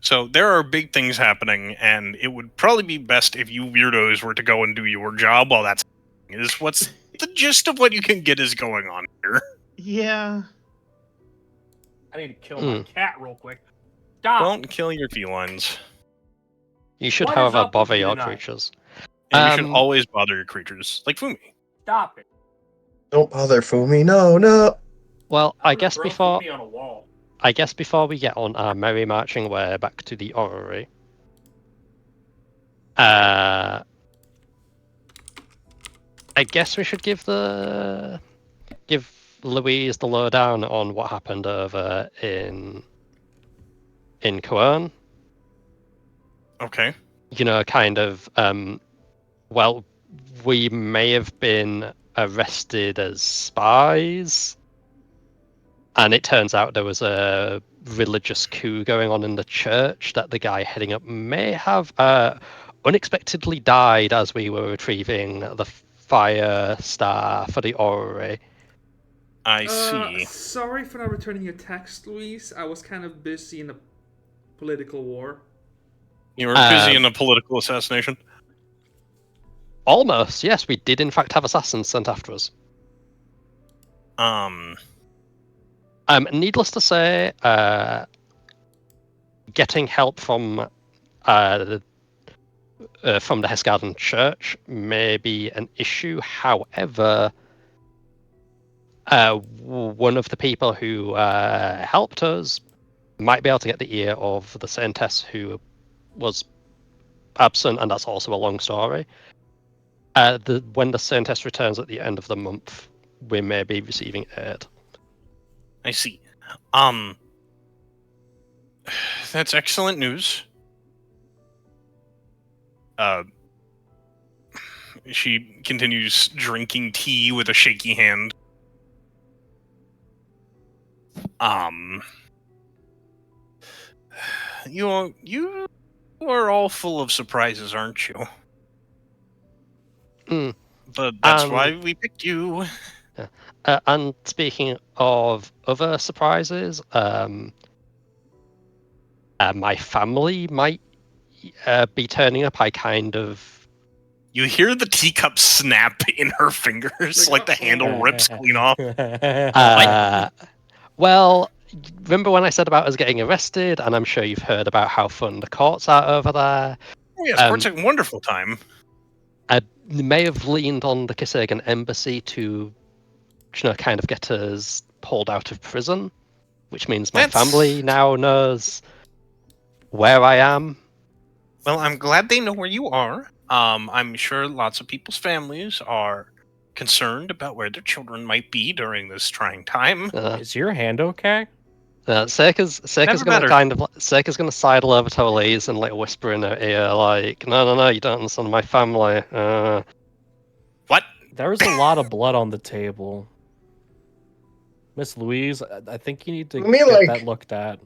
So there are big things happening, and it would probably be best if you weirdos were to go and do your job while that's happening. Is what's the gist of what you can get is going on here. Yeah. I need to kill my cat real quick. Stop! Don't kill your felines. You should, What is however, up with bother you your tonight? creatures. And you should always bother your creatures, like Fumi. Stop it. Don't bother Fumi. No. Well, I I'm gonna guess throw before Fumi on a wall. we get on our merry marching way back to the orrery, I guess we should give Louise the lowdown on what happened over in Coern. Okay. You know, kind of, well, we may have been arrested as spies, and it turns out there was a religious coup going on in the church that the guy heading up may have unexpectedly died as we were retrieving the fire star for the orrery. I see. Sorry for not returning your text, Luis. I was kind of busy in a political war. You were busy in a political assassination? Almost, yes. We did in fact have assassins sent after us. Needless to say, getting help from the Hesgarden Church may be an issue. However, one of the people who helped us might be able to get the ear of the Saintess who was absent, and that's also a long story. When the Saintess returns at the end of the month, we may be receiving aid. I see. That's excellent news. She continues drinking tea with a shaky hand. You are all full of surprises, aren't you? But that's why we picked you. And speaking of other surprises, my family might be turning up. You hear the teacup snap in her fingers, like the handle rips clean off. Well, remember when I said about us getting arrested? And I'm sure you've heard about how fun the courts are over there. Oh, yes, court's a wonderful time. I may have leaned on the Kisagan embassy to, kind of get us pulled out of prison, which means my family now knows where I am. Well, I'm glad they know where you are. I'm sure lots of people's families are concerned about where their children might be during this trying time. Is your hand okay? Seika's Never gonna mattered. Seika's gonna sidle over to Elise and like whisper in her ear, like, no, you don't understand my family. What? There was a lot of blood on the table. Miss Louise, I think you need to Me, get like- that looked at.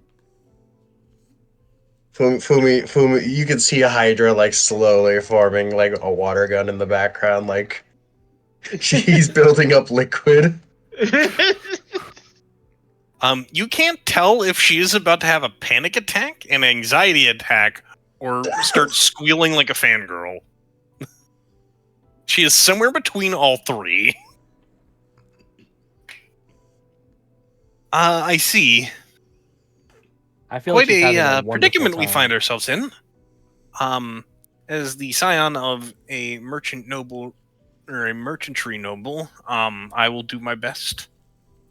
Fumi, you can see a Hydra like slowly forming like a water gun in the background, like she's building up liquid. You can't tell if she is about to have a panic attack, an anxiety attack, or start squealing like a fangirl. She is somewhere between all three. I see. I feel Quite like she's having a wonderful predicament we time. find ourselves in. As the scion of a merchant noble, or a merchantry noble, I will do my best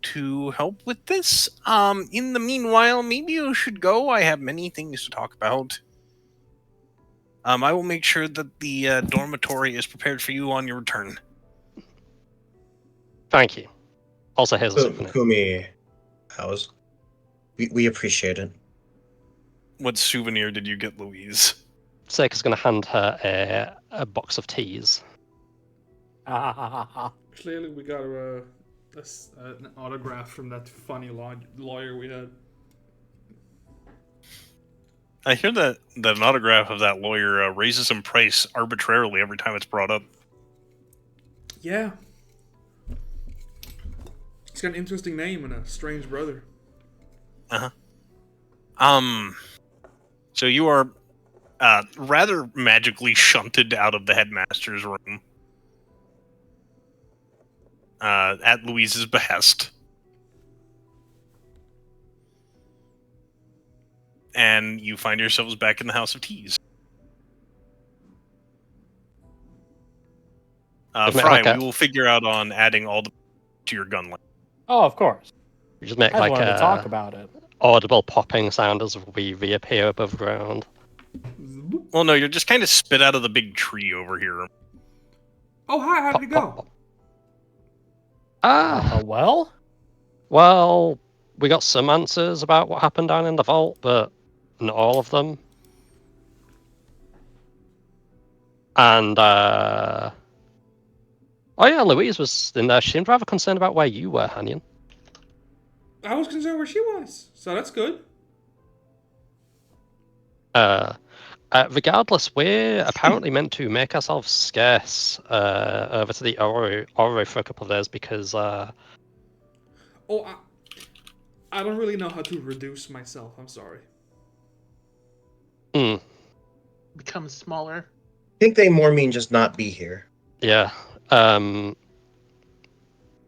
to help with this. In the meanwhile, maybe you should go. I have many things to talk about. I will make sure that the dormitory is prepared for you on your return. Thank you. Also, here's a souvenir. Fumi, how's we appreciate it. What souvenir did you get, Louise? Seika's gonna hand her a box of teas. Clearly, we got an autograph from that funny lawyer we had. I hear that an autograph of that lawyer raises in price arbitrarily every time it's brought up. Yeah. He's got an interesting name and a strange brother. So you are rather magically shunted out of the headmaster's room at Louise's behest. And you find yourselves back in the House of Teas. Fry, we will figure out on adding all the to your gun line. Oh, of course. You just make I like wanted to talk a about it. audible popping sound as we reappear above ground. Well, no, you're just kind of spit out of the big tree over here. Oh, hi, how did it go? Well, we got some answers about what happened down in the vault, but not all of them. And oh yeah, Louise was in there. She seemed rather concerned about where you were, Hanyan. I was concerned where she was, so that's good. Regardless, we're apparently meant to make ourselves scarce over to the Oro for a couple of days because Oh, I don't really know how to reduce myself. I'm sorry. Become smaller. I think they more mean just not be here. Yeah.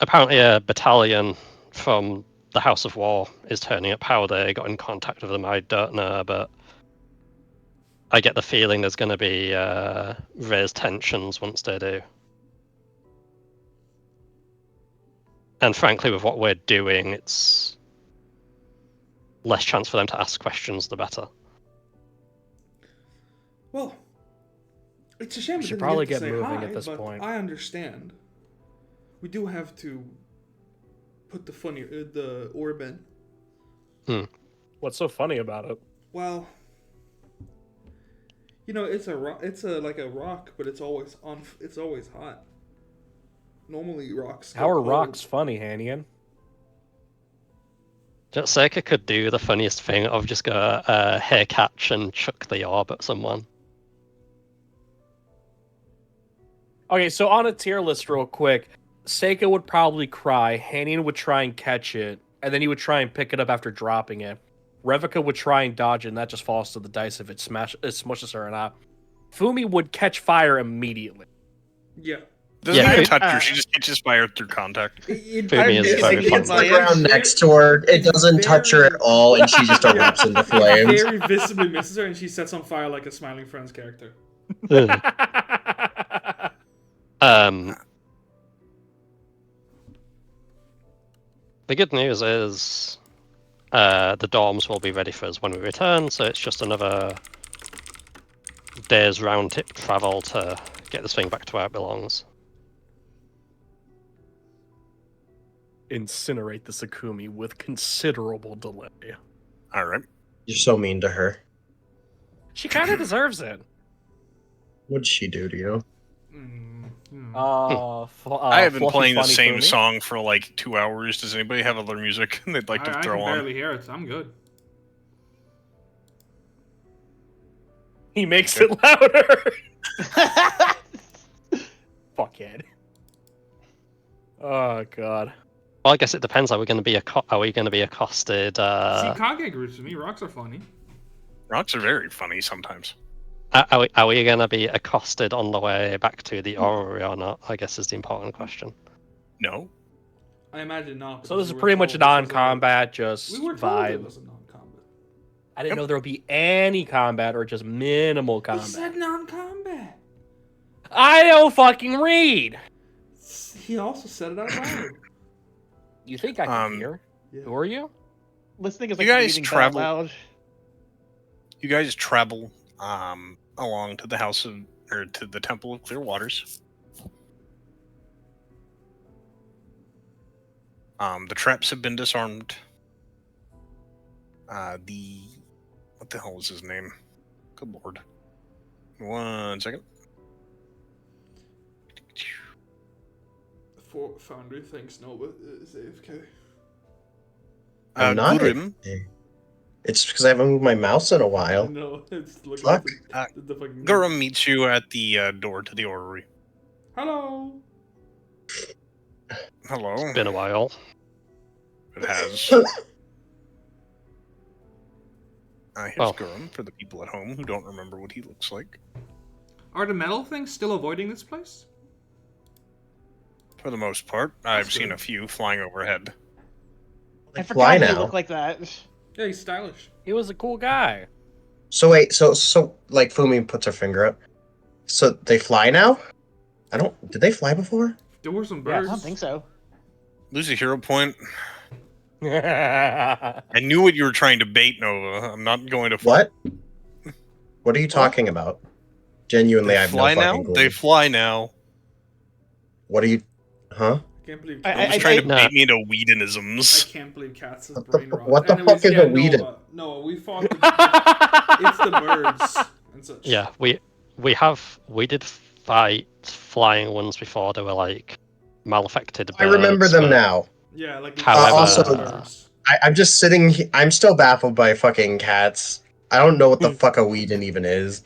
Apparently a battalion from the House of War is turning up. How they got in contact with them, I don't know, but I get the feeling there's going to be raised tensions once they do. And frankly, with what we're doing, it's less chance for them to ask questions, the better. Well, it's a shame we should didn't probably get to get say moving hi, at this but point. I understand. We do have to put the orb in. What's so funny about it? Well, you know, it's like a rock, but it's always it's always hot. Normally rocks. How are rocks funny, Hanyan? Seika could do the funniest thing of just go hair catch and chuck the orb at someone. Okay, so on a tier list real quick, Seika would probably cry, Hanyan would try and catch it, and then he would try and pick it up after dropping it. Revika would try and dodge it, and that just falls to the dice if it smushes her or not. Fumi would catch fire immediately. Yeah. Doesn't Yeah, even touch her, she just catches fire through contact. Fumi is very It's fun. the ground next to her. It doesn't touch her at all, and she just erupts into flames. Very visibly misses her, and she sets on fire like a Smiling Friends character. The good news is The dorms will be ready for us when we return, so it's just another day's round trip travel to get this thing back to where it belongs. Incinerate the Sakumi with considerable delay. All right. You're so mean to her. She kind of deserves it. What'd she do to you? I have been Fluffy playing the Funny same Fumi. song for like 2 hours. Does anybody have other music they'd like to I throw can on? barely hear it. I'm good. He makes it louder. Fuckhead. Oh god. Well, I guess it depends. Are we going to be accosted? Shikage groups to me. Rocks are funny. Rocks are very funny sometimes. Are we going to be accosted on the way back to the orrery or not? I guess is the important question. No. I imagine not. So because this is we were pretty much told this was non-combat, just We were told it vibe. was a non-combat. I didn't know there would be any combat or just minimal He combat. said non-combat. I don't fucking read. He also said it out loud. You think I can hear? Yeah. Who are you? Listening is You like guys reading travel- out loud. You guys travel along to the to the Temple of Clear Waters. The traps have been disarmed. What the hell is his name? Good lord. 1 second. Foundry thinks Nova is AFK. I'm not. Gurim. It's because I haven't moved my mouse in a while. No, it's looking Fuck. at the fucking. Gurim meets you at the door to the orrery. Hello. Hello. It's been a while. It has. Here's Well. Gurim for the people at home who don't remember what he looks like. Are the metal things still avoiding this place? For the most part, I've That's seen good. a few flying overhead. I Why forgot you now? look like that. Yeah, he's stylish. He was a cool guy. So wait, so like Fumi puts her finger up. So they fly now? Did they fly before? There were some Yeah, birds. I don't think so. Lose a hero point. I I knew what you were trying to bait, Nova. I'm not going to. What? What are you talking about? Genuinely, I They have no fly now. fucking clue. They fly now. What are you? Huh? I can't believe. I- I was I- trying to no. bait me into I Whedonisms. can't believe Cats is What the brain fu- rot. what the Anyways, fuck is yeah, a Whedon? Noah, we fought. It's the birds and such. Yeah, we did fight flying ones before. They were like malaffected. I remember birds, them but- now. Yeah, like the However- Also- birds. I'm just sitting. I'm still baffled by fucking cats. I don't know what the fuck a Whedon even is.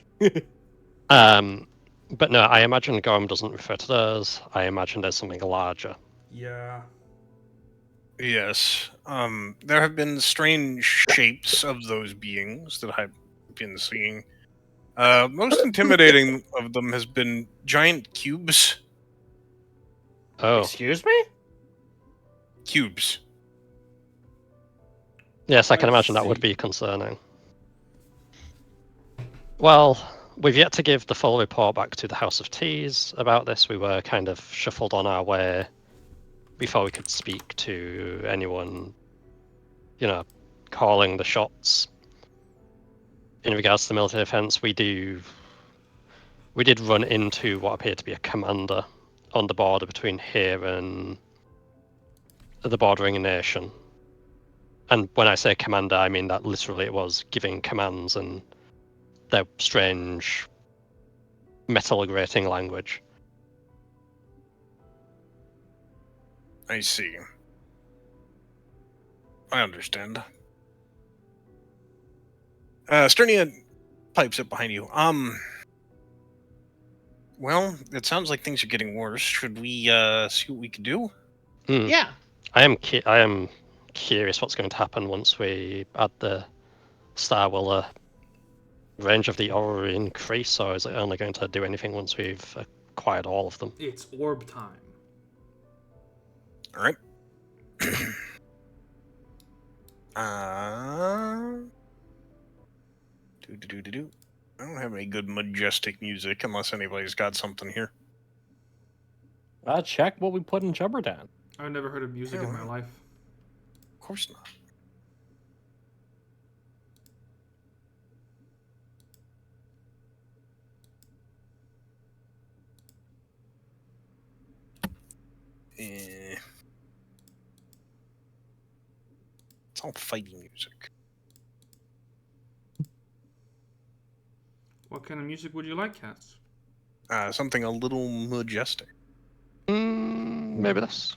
But no, I imagine Gorm doesn't refer to those. I imagine there's something larger. Yeah. Yes. There have been strange shapes of those beings that I've been seeing. Most intimidating of them has been giant cubes. Oh, Excuse me? Cubes. yes, I can I imagine that see. would be concerning. Well, we've yet to give the full report back to the House of Teas about this. We were kind of shuffled on our way before we could speak to anyone, calling the shots. In regards to the military defense, we did run into what appeared to be a commander on the border between here and the bordering nation. And when I say commander, I mean that literally it was giving commands and their strange metal grating language. I see. I understand. Sternia pipes up behind you. Well, it sounds like things are getting worse. Should we see what we can do? Yeah. I am curious what's going to happen once we add the star. Will the range of the aura increase, or is it only going to do anything once we've acquired all of them? It's orb time. All right. I don't have any good majestic music unless anybody's got something here. Check what we put in Jubberdan. I've never heard of music in my life. Of course not. It's all fighting music. What kind of music would you like, Cats? Something a little majestic. Maybe this.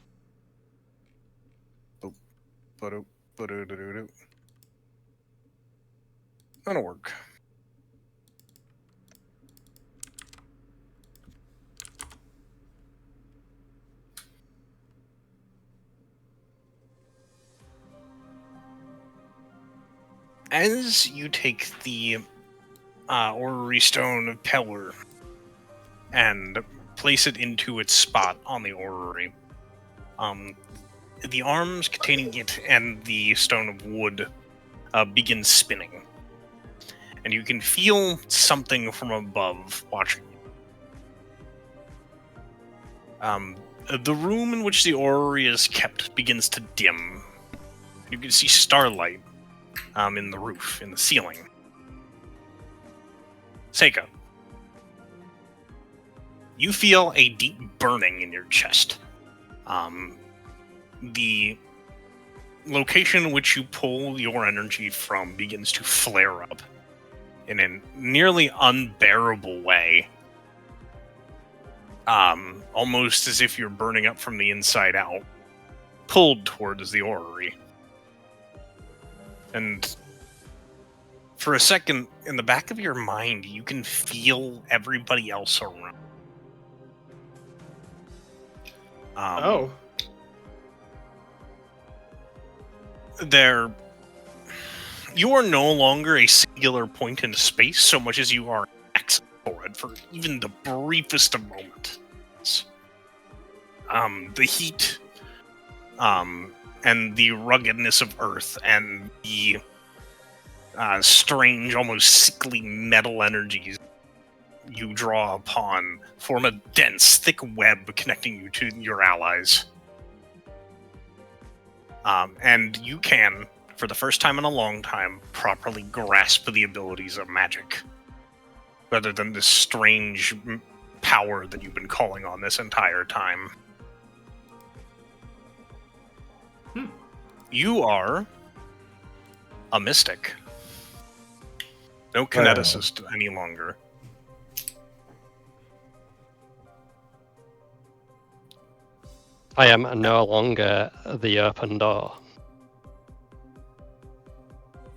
That'll work. As you take the orrery stone of Pelor and place it into its spot on the orrery, the arms containing it and the stone of wood begin spinning. And you can feel something from above watching you. The room in which the orrery is kept begins to dim. You can see starlight in the roof, in the ceiling. Seika, you feel a deep burning in your chest. The location in which you pull your energy from begins to flare up in a nearly unbearable way. Almost as if you're burning up from the inside out, pulled towards the orrery. And for a second, in the back of your mind, you can feel everybody else around. You are no longer a singular point in space so much as you are access for it for even the briefest of moments. The heat, and the ruggedness of Earth, and the strange, almost sickly metal energies you draw upon form a dense, thick web connecting you to your allies. And you can, for the first time in a long time, properly grasp the abilities of magic, rather than this strange power that you've been calling on this entire time. You are a mystic. No kineticist any longer. I am no longer the open door.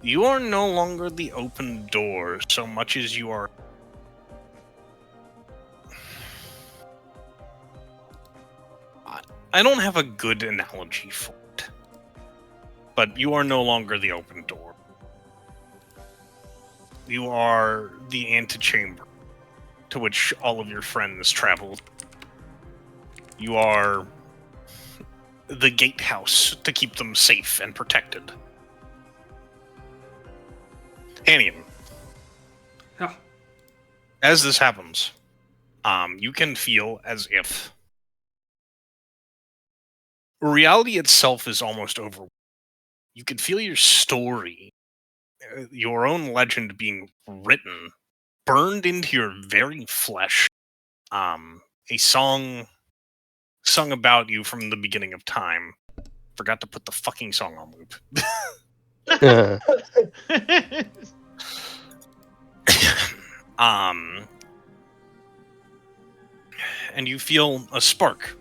You are no longer the open door so much as you are... I don't have a good analogy for it. But you are no longer the open door. You are the antechamber to which all of your friends traveled. You are the gatehouse to keep them safe and protected. Anian, as this happens, you can feel as if reality itself is almost over. You can feel your story, your own legend being written, burned into your very flesh. A song sung about you from the beginning of time. Forgot to put the fucking song on loop. And you feel a spark.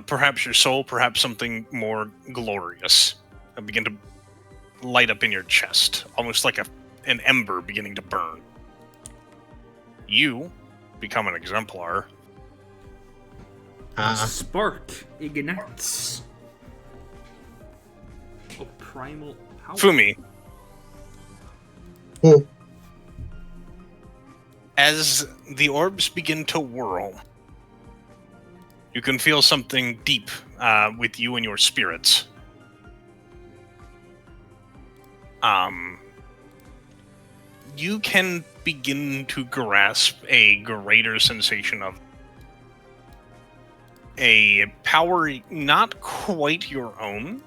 Perhaps your soul, perhaps something more glorious. Begin to light up in your chest, almost like an ember beginning to burn. You become an exemplar. Spark ignites. A primal power. Fumi. As the orbs begin to whirl, you can feel something deep with you and your spirits. You can begin to grasp a greater sensation of a power not quite your own,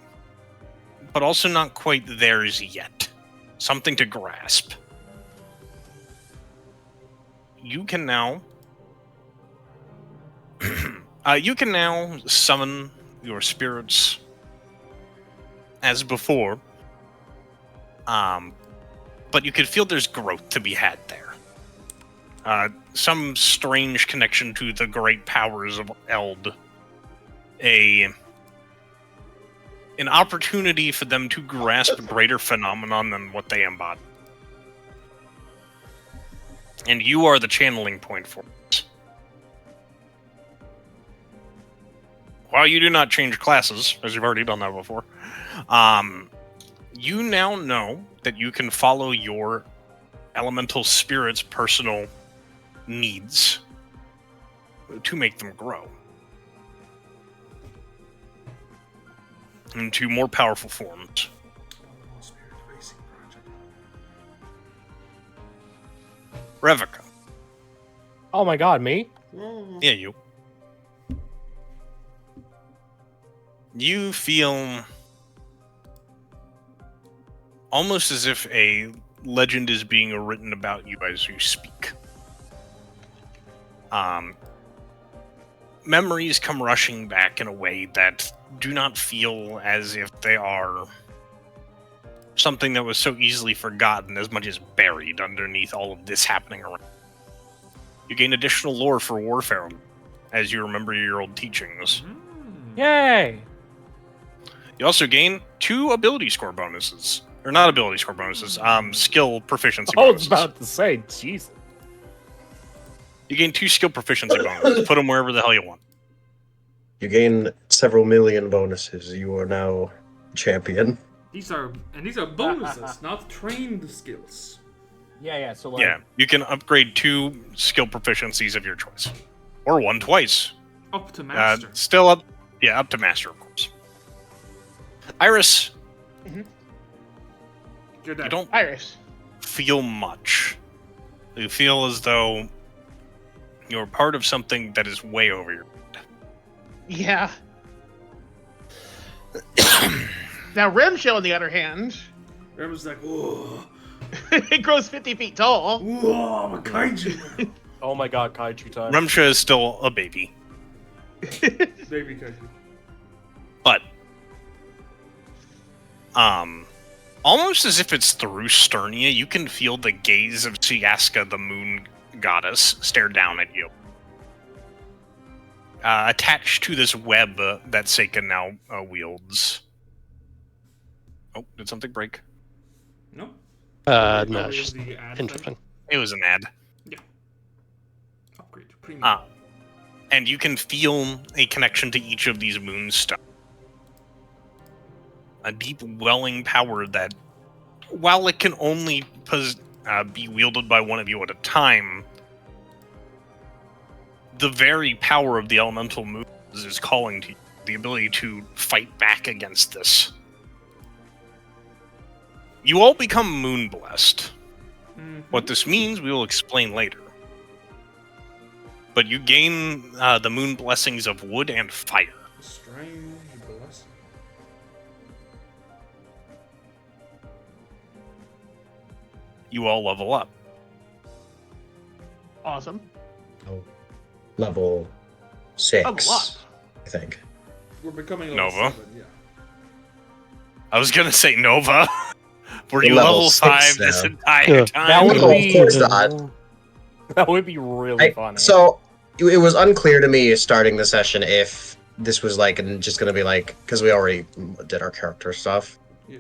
but also not quite theirs yet. Something to grasp. You can now You can now summon your spirits as before, but you can feel there's growth to be had there. Some strange connection to the great powers of Eld. An opportunity for them to grasp a greater phenomenon than what they embody. And you are the channeling point for it. While you do not change classes, as you've already done that before, you now know that you can follow your elemental spirit's personal needs to make them grow into more powerful forms. Revica. Oh my god, me? Yeah, you. You feel almost as if a legend is being written about you as you speak. Memories come rushing back in a way that do not feel as if they are something that was so easily forgotten as much as buried underneath all of this happening around. You gain additional lore for Warfare as you remember your old teachings. Yay! You also gain 2 ability score bonuses. Or not ability score bonuses, skill proficiency I bonuses. was about to say, jeez. You gain 2 skill proficiency bonuses. Put them wherever the hell you want. You gain several million bonuses. You are now champion. These are bonuses, not trained skills. Yeah, so like... Yeah, you can upgrade 2 skill proficiencies of your choice. Or 1 twice. Up to master. Still up to master, of course. Iris, You're dead. you don't Iris. feel much. You feel as though you're part of something that is way over your head. Yeah. Now, Rimshield, on the other hand, Everyone's like, whoa, it grows 50 feet tall. whoa, I'm a kaiju. Oh my god, kaiju time. Rumsha is still a baby, Baby kaiju. but almost as if it's through Sternia, you can feel the gaze of Siaska, the moon goddess, stare down at you. Attached to this web that Seika now wields. Oh, did something break? No? No, Probably it's just the ad interesting. thing. It was an ad. Upgrade to premium. And you can feel a connection to each of these moonstones. A deep welling power that, while it can only be wielded by one of you at a time, the very power of the elemental moons is calling to you. The ability to fight back against this. You all become moon blessed. What this means, we will explain later. But you gain the moon blessings of wood and fire. Strange blessing. You all level up. Awesome. Oh, level 6, Level up. I think. We're becoming Nova. level 7, yeah. I was gonna say Nova. Were You're you level level 6 5 this now. entire Yeah, time? that would No, of be course not. That would be really funny. So it was unclear to me starting the session if this was like just gonna be like, because we already did our character stuff. Yeah.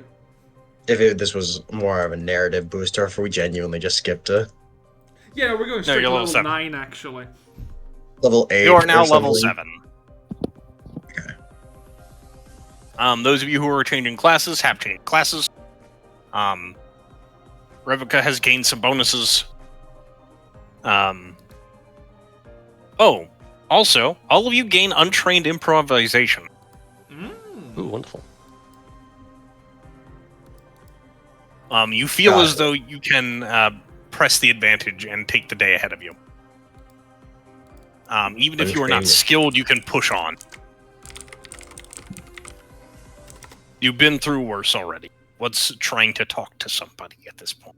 If this was more of a narrative booster, if we genuinely just skipped to Yeah, we're going straight you're to level level 7. 9, actually. level 8. You are now or level something. 7. Okay. Those of you who are changing classes have changed classes. Revica has gained some bonuses. Oh, also, all of you gain untrained improvisation. Ooh, wonderful. You feel Got as it. though you can press the advantage and take the day ahead of you. Even if you are not Untrained. skilled, you can push on. You've been through worse already. What's trying to talk to somebody at this point?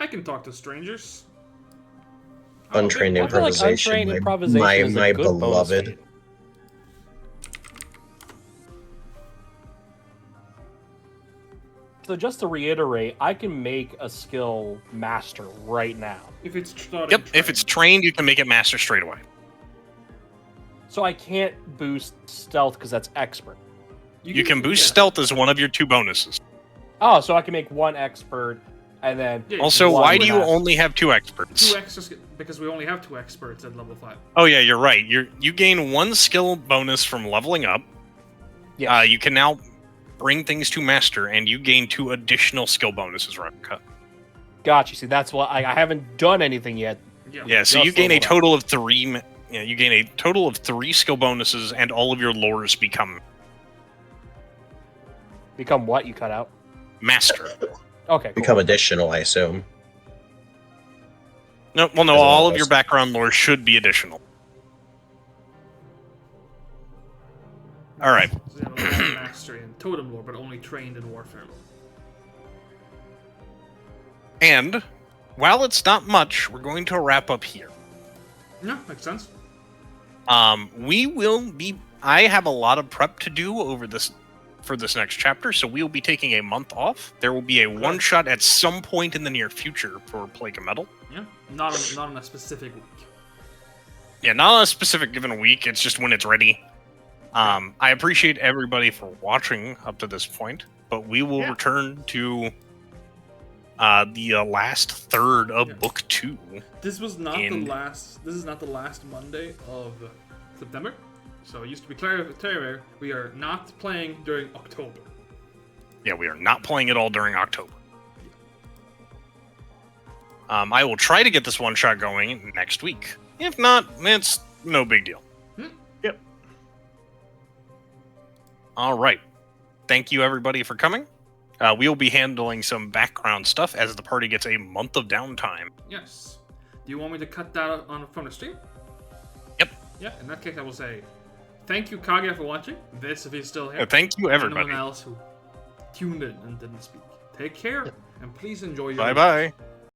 I can talk to strangers. Untrained I feel like improvisation. untrained improvisation is my a good bonus beloved. feat. So just to reiterate, I can make a skill master right now. If it's not Yep, if it's trained, you can make it master straight away. So I can't boost stealth because that's expert. You can boost stealth as one of your 2 bonuses. Oh, so I can make 1 expert and then Yeah, Also, one why do you master. only have 2 experts? 2 extra because we only have 2 experts at level 5. Oh yeah, you're right. You gain 1 skill bonus from leveling up. Yes. You can now bring things to master, and you gain 2 additional skill bonuses. Cut. Gotcha. See, that's why I haven't done anything yet. Yeah, so you Just gain a level up. total of 3. Yeah, you gain a total of 3 skill bonuses, and all of your lores become Become what? You cut out? master. Okay, cool. Become additional, I assume. No, well, no, As well all of as- your background lore should be additional. All right. So you have a mastery in totem lore, but only trained in warfare. And while it's not much, we're going to wrap up here. Yeah, makes sense. We will be. I have a lot of prep to do over this for this next chapter, so we will be taking a month off. There will be a one shot at some point in the near future for Plague of Metal. Yeah, not on a specific week. Yeah, not on a specific given week. It's just when it's ready. I appreciate everybody for watching up to this point, but we will return to the last third of Book 2. This was not the last. This is not the last Monday of September. So it used to be clear. We are not playing during October. Yeah, we are not playing it all during October. I will try to get this one shot going next week. If not, it's no big deal. Yep. All right. Thank you, everybody, for coming. We will be handling some background stuff as the party gets a month of downtime. Yes. Do you want me to cut that from the stream? Yep. Yeah. In that case, I will say, thank you, Kaguya, for watching. This, if he's still here. Thank you, everybody. Anyone else who tuned in and didn't speak. Take care, and please enjoy your. Bye bye.